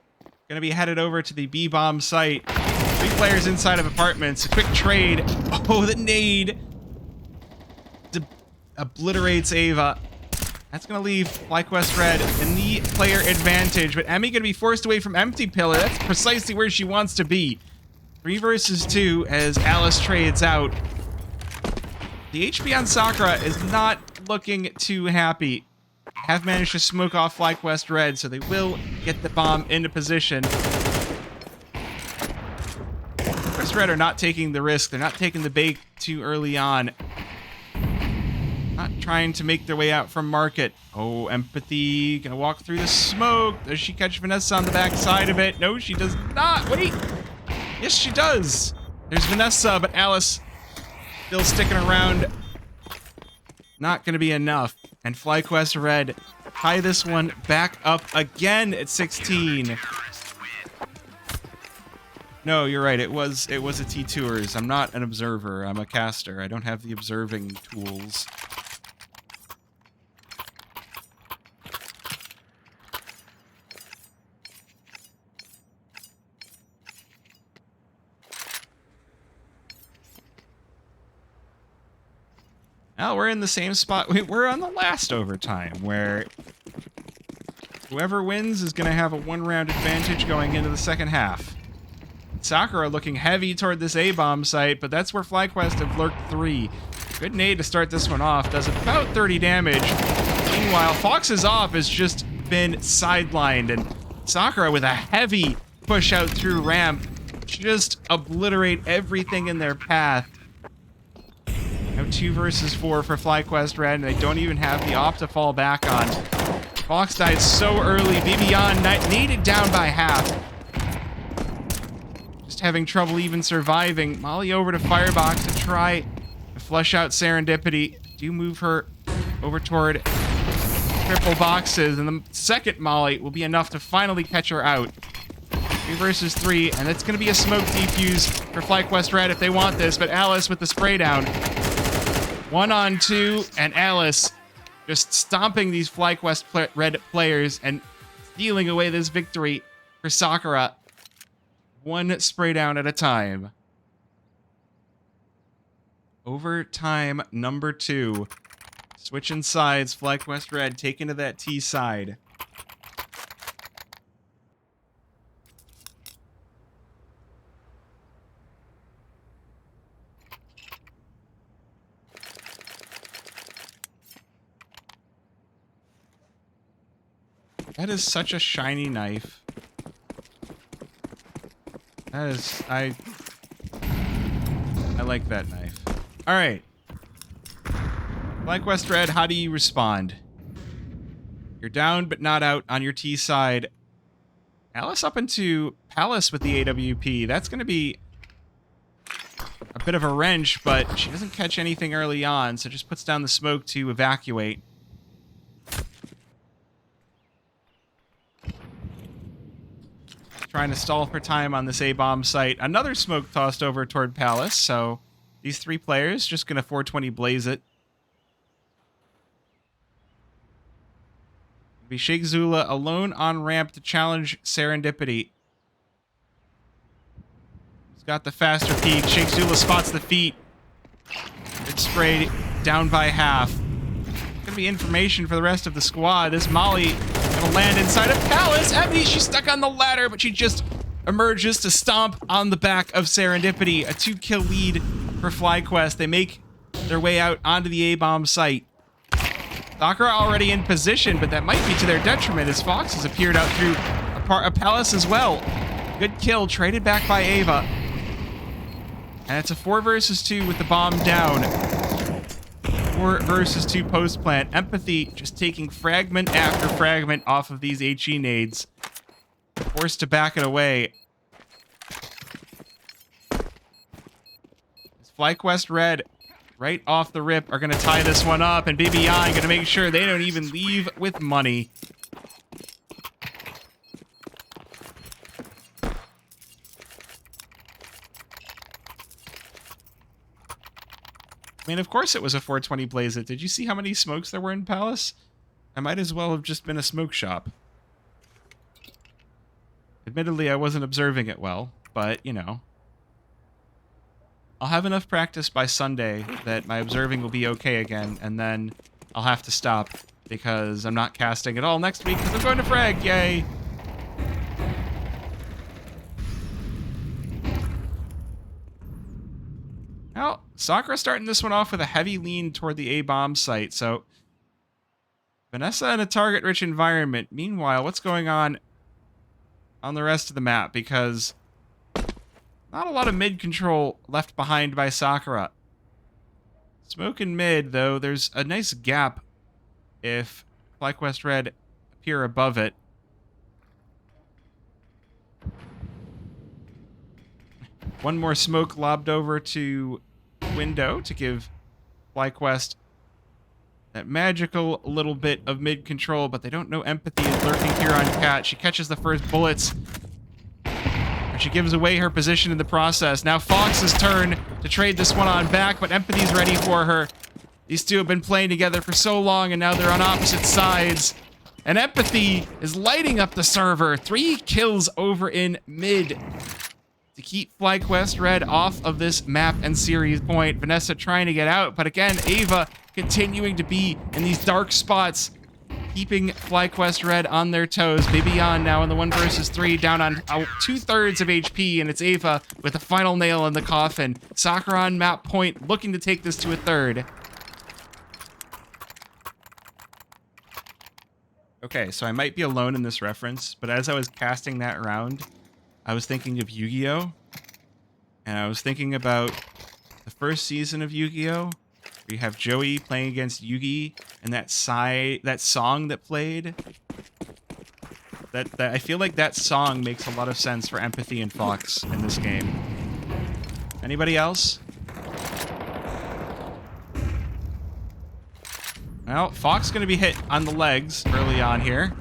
going to be headed over to the B-bomb site. 3 players inside of apartments. A quick trade. Oh, the nade obliterates Ava. That's going to leave FlyQuest Red in the player advantage, but Emmy going to be forced away from Empty Pillar. That's precisely where she wants to be. 3 versus 2 as Alice trades out. The HP on Sakura is not looking too happy. Have managed to smoke off FlyQuest Red, so they will get the bomb into position. FlyQuest Red are not taking the risk. They're not taking the bait too early on. Not trying to make their way out from market. Oh, Empathy. Gonna walk through the smoke. Does she catch Vanessa on the back side of it? No, she does not. Wait. Yes, she does. There's Vanessa, but Alice still sticking around. Not gonna be enough. And FlyQuest Red tie this one back up again at 16. No, you're right. It was a T-Tours. I'm not an observer. I'm a caster. I don't have the observing tools. Now we're in the same spot. We're on the last overtime where whoever wins is going to have a 1-round advantage going into the second half. Sakura looking heavy toward this A-bomb site, but that's where FlyQuest have lurked 3. Good nade to start this one off. Does about 30 damage. Meanwhile, Fox's off has just been sidelined, and Sakura with a heavy push out through ramp just obliterate everything in their path. Now 2 versus 4 for FlyQuest Red, and they don't even have the op to fall back on. Fox died so early. Bibian needed down by half. Just having trouble even surviving. Molly over to Firebox to try to flush out Serendipity. Do move her over toward triple boxes, and the second Molly will be enough to finally catch her out. 3 versus 3, and it's going to be a smoke defuse for FlyQuest Red if they want this, but Alice with the spray down. 1-on-2, and Alice just stomping these FlyQuest Red players and stealing away this victory for Sakura. 1 spray down at a time. Overtime number 2. Switching sides, FlyQuest Red taking to that T side. That is such a shiny knife. That is... I like that knife. Alright. FlyQuest Red, how do you respond? You're down but not out on your T side. Alice up into Palace with the AWP. That's going to be a bit of a wrench, but she doesn't catch anything early on, so just puts down the smoke to evacuate. Trying to stall for time on this A-bomb site. Another smoke tossed over toward Palace, so these three players just going to 420 blaze it. Be Sheikh Zula alone on ramp to challenge Serendipity. He's got the faster peek. Sheikh Zula spots the feet. It's sprayed down by half. Gonna be information for the rest of the squad. This Molly gonna land inside of Palace. Emily, she's stuck on the ladder, but she just emerges to stomp on the back of Serendipity. A 2-kill lead for FlyQuest. They make their way out onto the A-bomb site. Sakura already in position, but that might be to their detriment as Fox has appeared out through a part of Palace as well. Good kill, traded back by Ava. And it's a 4 versus 2 with the bomb down. 4 versus 2 post-plant. Empathy just taking fragment after fragment off of these HE nades. Forced to back it away. It's FlyQuest Red right off the rip are going to tie this one up, and Bibian going to make sure they don't even leave with money. I mean, of course it was a 420 blaze it. Did you see how many smokes there were in Palace? I might as well have just been a smoke shop. Admittedly, I wasn't observing it well, but, you know. I'll have enough practice by Sunday that my observing will be okay again, and then I'll have to stop because I'm not casting at all next week because I'm going to frag. Yay! Well, Sakura starting this one off with a heavy lean toward the A-bomb site, so Vanessa in a target-rich environment. Meanwhile, what's going on the rest of the map? Because not a lot of mid control left behind by Sakura. Smoke in mid, though, there's a nice gap if FlyQuest Red appear above it. One more smoke lobbed over to window to give FlyQuest that magical little bit of mid control, but they don't know Empathy is lurking here on Cat. She catches the first bullets. She gives away her position in the process. Now Fox's turn to trade this one on back, but Empathy's ready for her. These two have been playing together for so long, and now they're on opposite sides. And Empathy is lighting up the server. 3 kills over in mid to keep FlyQuest Red off of this map and series point. Vanessa trying to get out, but again, Ava continuing to be in these dark spots, keeping FlyQuest Red on their toes. Bibian now in the 1 versus 3, down on 2/3 of HP, and it's Ava with the final nail in the coffin. Sakura on map point, looking to take this to a 3rd. Okay, so I might be alone in this reference, but as I was casting that round, I was thinking of Yu-Gi-Oh! And I was thinking about the first season of Yu-Gi-Oh! You have Joey playing against Yugi, and that song that played. That I feel like that song makes a lot of sense for Empathy and Fox in this game. Anybody else? Well, Fox going to be hit on the legs early on here.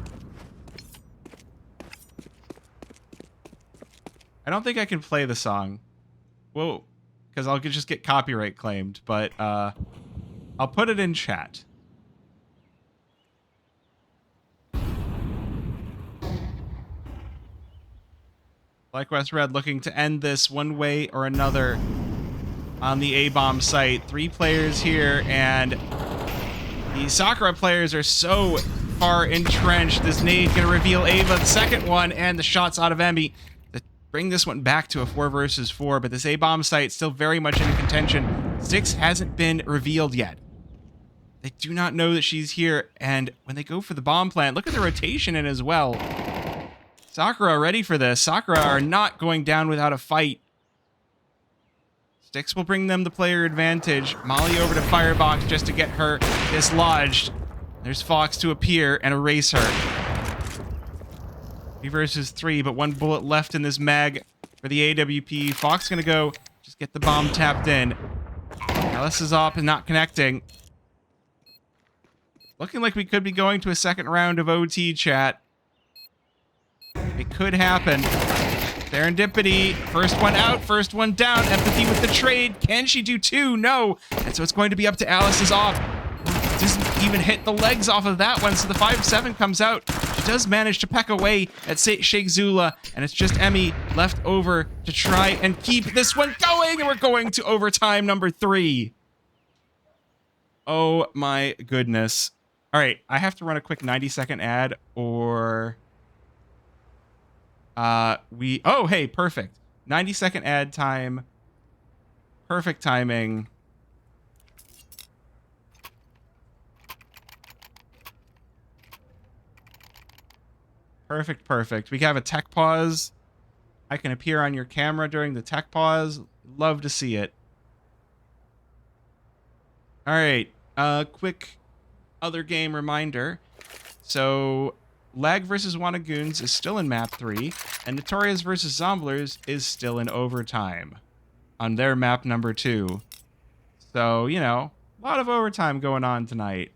I don't think I can play the song. Whoa. Because I'll just get copyright claimed, but I'll put it in chat. FlyQuest Red looking to end this one way or another on the A-bomb site. 3 players here, and the Sakura players are so far entrenched. This nade going to reveal Ava, the second one, and the shots out of Emmy bring this one back to a 4 versus 4, but this A-bomb site still very much in contention. 6 hasn't been revealed yet. They do not know that she's here, and when they go for the bomb plant, look at the rotation in as well. Sakura ready for this. Sakura are not going down without a fight. Styx will bring them the player advantage. Molly over to Firebox just to get her dislodged. There's Fox to appear and erase her. 3 versus 3, but 1 bullet left in this mag for the AWP. Fox gonna go just get the bomb tapped in. Alice is up and not connecting. Looking like we could be going to a second round of OT, chat. It could happen. Serendipity. First one out, first one down. Empathy with the trade. Can she do 2? No. And so it's going to be up to Alice's off. Doesn't even hit the legs off of that one, so the 5-7 comes out. She does manage to peck away at Sheikh Zula, and it's just Emmy left over to try and keep this one going, and we're going to overtime number 3. Oh my goodness. All right, I have to run a quick 90-second ad, or oh, hey, perfect. 90-second ad time. Perfect timing. Perfect, perfect. We have a tech pause. I can appear on your camera during the tech pause. Love to see it. All right, quick other game reminder. So, Lag versus Wanagoons is still in map 3, and Notorious versus Zomblers is still in overtime on their map number 2. So, you know, a lot of overtime going on tonight.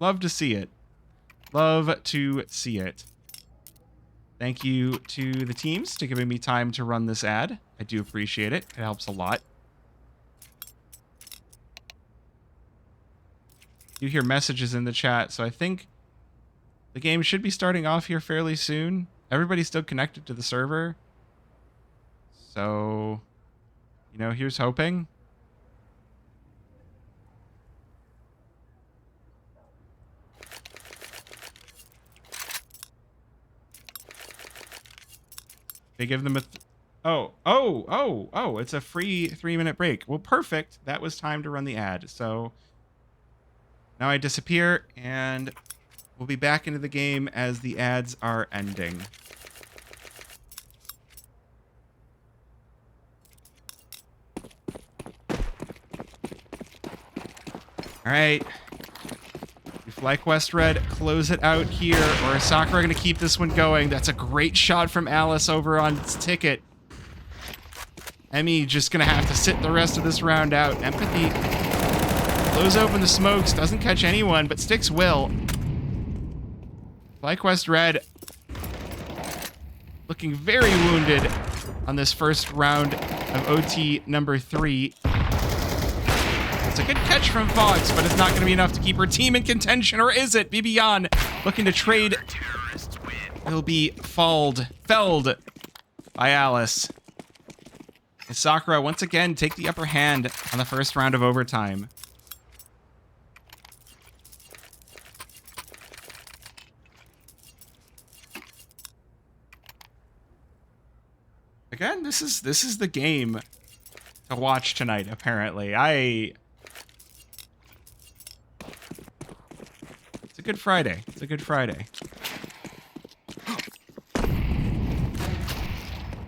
Love to see it. Love to see it. Thank you to the teams for giving me time to run this ad. I do appreciate it. It helps a lot. You hear messages in the chat, so I think the game should be starting off here fairly soon. Everybody's still connected to the server. So, you know, here's hoping. They give them a... Oh, it's a free 3-minute break. Well, perfect. That was time to run the ad. So now I disappear, and we'll be back into the game as the ads are ending. All right. FlyQuest Red, close it out here, or is Sakura going to keep this one going? That's a great shot from Alice over on Ticket. Emmy just going to have to sit the rest of this round out. Empathy blows open the smokes, doesn't catch anyone, but Styx will. FlyQuest Red looking very wounded on this first round of OT number 3. It's a good catch from Fox, but it's not going to be enough to keep her team in contention, or is it? Bibian looking to trade. Will be felled by Alice. And Sakura once again take the upper hand on the first round of overtime. Again, this is the game to watch tonight, apparently. It's a good Friday. It's a good Friday.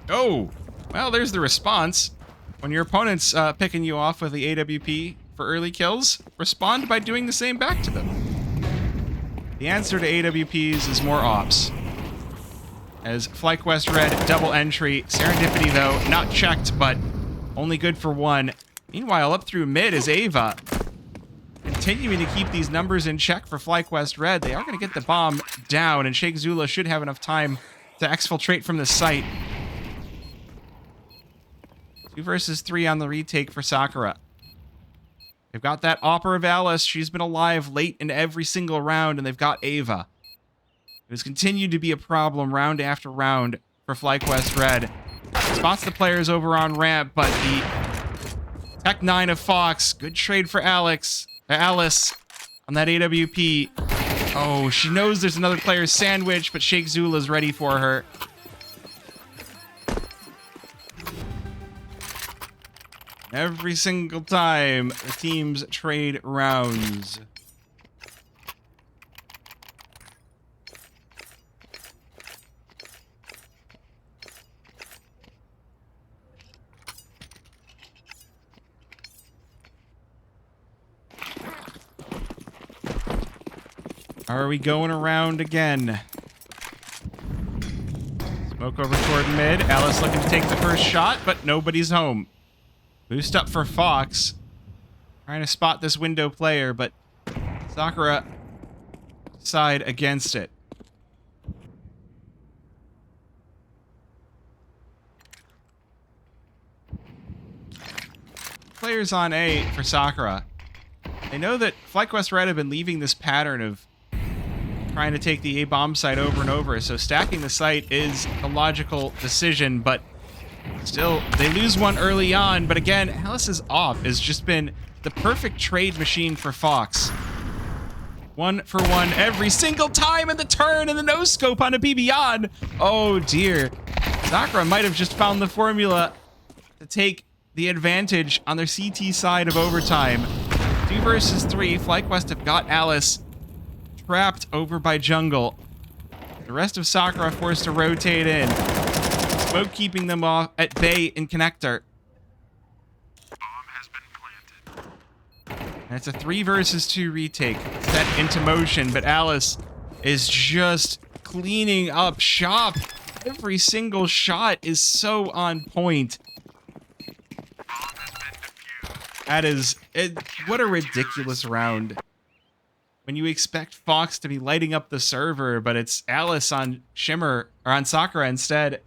Oh, well, there's the response. When your opponent's picking you off with the AWP for early kills, respond by doing the same back to them. The answer to AWPs is more ops. As FlyQuest Red, double entry. Serendipity, though, not checked, but only good for 1. Meanwhile, up through mid is Ava. Continuing to keep these numbers in check for FlyQuest Red. They are going to get the bomb down, and Sheikh Zula should have enough time to exfiltrate from the site. 2 versus 3 on the retake for Sakura. They've got that Opera of Alice. She's been alive late in every single round, and they've got Ava. It has continued to be a problem round after round for FlyQuest Red. Spots the players over on ramp, but the Tech 9 of Fox, good trade for Alice on that AWP. Oh, she knows there's another player sandwich, but Sheikh Zula's ready for her. Every single time the teams trade rounds. Are we going around again? Smoke over toward mid. Alice looking to take the first shot, but nobody's home. Boost up for Fox. Trying to spot this window player, but Sakura side against it. Players on A for Sakura. They know that FlyQuest Red have been leaving this pattern of trying to take the A bomb site over and over, so stacking the site is a logical decision, but still, they lose one early on. But again, Alice's off has just been the perfect trade machine for Fox. 1 for 1 every single time in the turn, and the no-scope on a BB-on. Oh dear. Sakura might have just found the formula to take the advantage on their CT side of overtime. 2 versus 3, FlyQuest have got Alice trapped over by jungle. The rest of Sakura forced to rotate in. Smoke keeping them off at bay in connector. Bomb has been planted. And it's a 3 versus 2 retake set into motion, but Alice is just cleaning up shop. Every single shot is so on point. Bomb has been defused. That is, what a ridiculous round. When you expect Fox to be lighting up the server, but it's Alice on Shimmer, or on Sakura instead.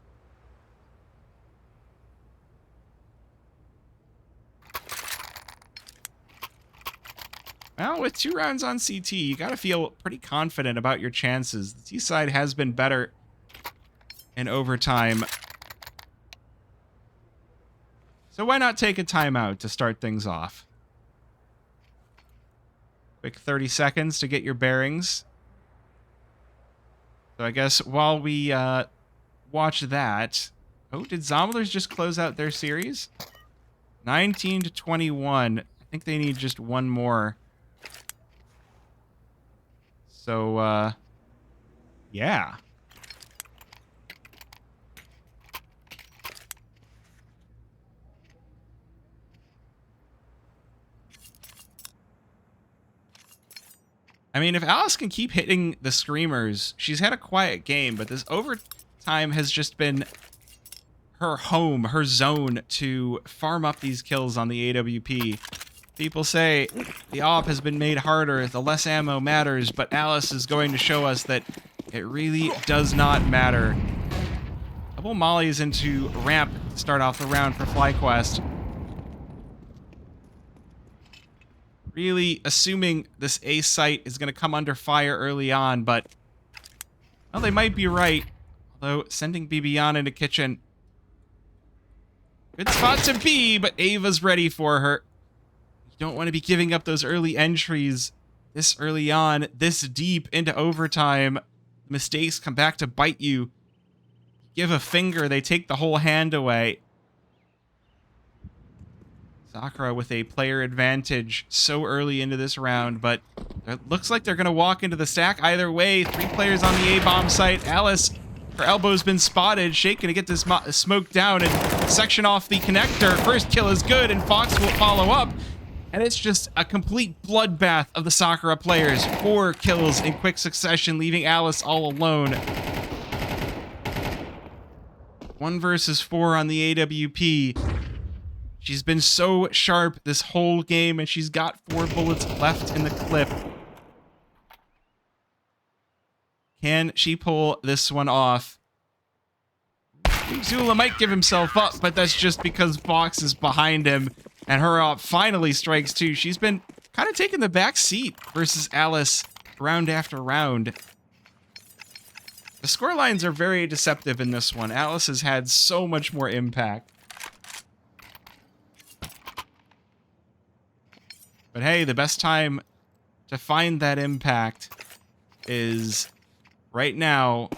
Well, with 2 rounds on CT, you gotta feel pretty confident about your chances. The T side has been better in overtime. So why not take a timeout to start things off? Quick 30 seconds to get your bearings. So I guess while we watch that... Oh, did Zomblers just close out their series? 19 to 21. I think they need just one more. So, yeah. I mean, if Alice can keep hitting the screamers, she's had a quiet game, but this overtime has just been her home, her zone to farm up these kills on the AWP. People say the AWP has been made harder, the less ammo matters, but Alice is going to show us that it really does not matter. Double mollies into ramp to start off the round for FlyQuest. Really assuming this A site is going to come under fire early on, but well, they might be right. Although sending BB on into kitchen. Good spot to be, but Ava's ready for her. You don't want to be giving up those early entries this early on, this deep into overtime. Mistakes come back to bite you. Give a finger, they take the whole hand away. Sakura with a player advantage so early into this round, but it looks like they're going to walk into the stack either way. 3 players on the A-bomb site. Alice, her elbow's been spotted. Shake going to get this smoke down and section off the connector. First kill is good, and Fox will follow up. And it's just a complete bloodbath of the Sakura players. 4 kills in quick succession, leaving Alice all alone. 1 versus 4 on the AWP. She's been so sharp this whole game, and she's got 4 bullets left in the clip. Can she pull this one off? Zula might give himself up, but that's just because Fox is behind him, and her op finally strikes too. She's been kind of taking the back seat versus Alice round after round. The score lines are very deceptive in this one. Alice has had so much more impact. But hey, the best time to find that impact is right now.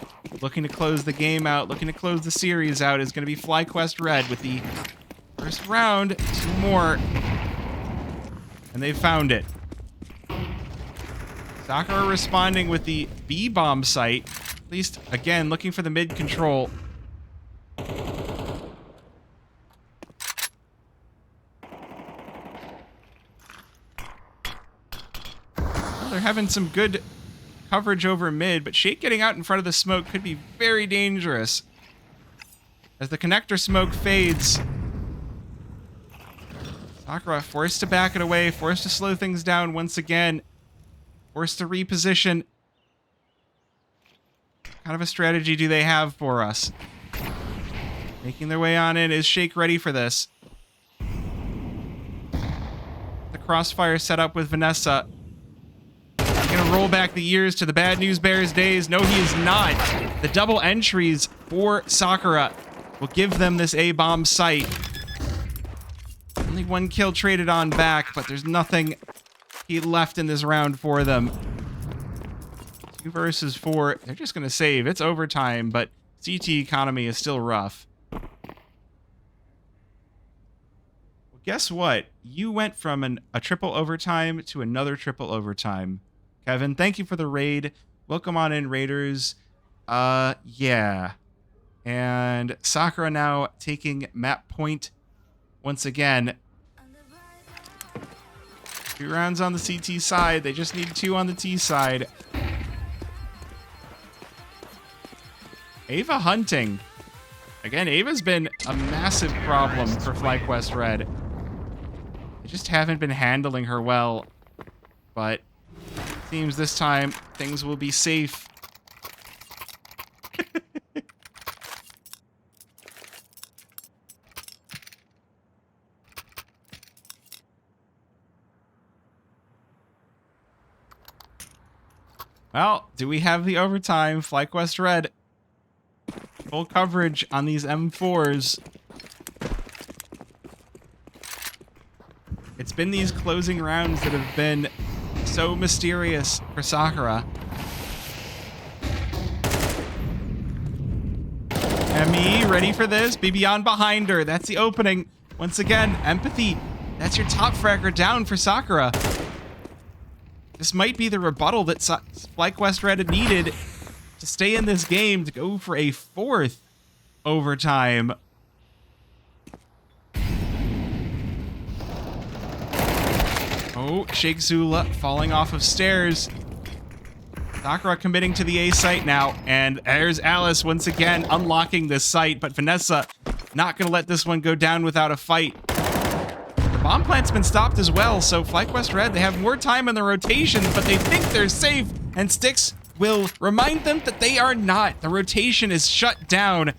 Looking to close the game out, looking to close the series out is going to be FlyQuest Red with the First round, 2 more. And they found it. Sakura responding with the B bomb site. At least, again, looking for the mid control. Well, they're having some good coverage over mid, but Shake getting out in front of the smoke could be very dangerous. As the connector smoke fades, Sakura forced to back it away, forced to slow things down once again, forced to reposition. What kind of a strategy do they have for us? Making their way on in. Is Shake ready for this? The crossfire set up with Vanessa. Gonna roll back the years to the Bad News Bears days. No, he is not. The double entries for Sakura will give them this A-bomb site. Only 1 kill traded on back, but there's nothing left in this round for them. 2 versus 4. They're just gonna save. It's overtime, but CT economy is still rough. Well, guess what? You went from a triple overtime to another triple overtime. Kevin, thank you for the raid. Welcome on in, Raiders. Yeah. And Sakura now taking map point once again. 2 rounds on the CT side. They just need 2 on the T side. Ava hunting. Again, Ava's been a massive problem for FlyQuest Red. They just haven't been handling her well. But seems this time things will be safe. Well, do we have the overtime? FlyQuest Red. Full coverage on these M4s. It's been these closing rounds that have been so mysterious for Sakura. Emmy, ready for this? Be beyond behind her. That's the opening. Once again, empathy. That's your top fragger down for Sakura. This might be the rebuttal that FlyQuest Red had needed to stay in this game, to go for a 4th overtime. Oh, Shake Zula falling off of stairs. Sakura committing to the A site now, and there's Alice once again unlocking this site, but Vanessa not going to let this one go down without a fight. The bomb plant's been stopped as well, so FlyQuest Red, they have more time in the rotation, but they think they're safe, and Styx will remind them that they are not. The rotation is shut down,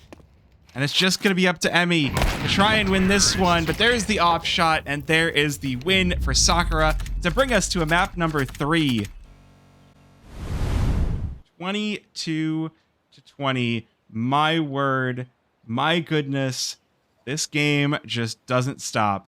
and it's just going to be up to Emmy to try and win this one, but there's the off shot, and there is the win for Sakura to bring us to a map number 3. 22-20. My word, my goodness, this game just doesn't stop.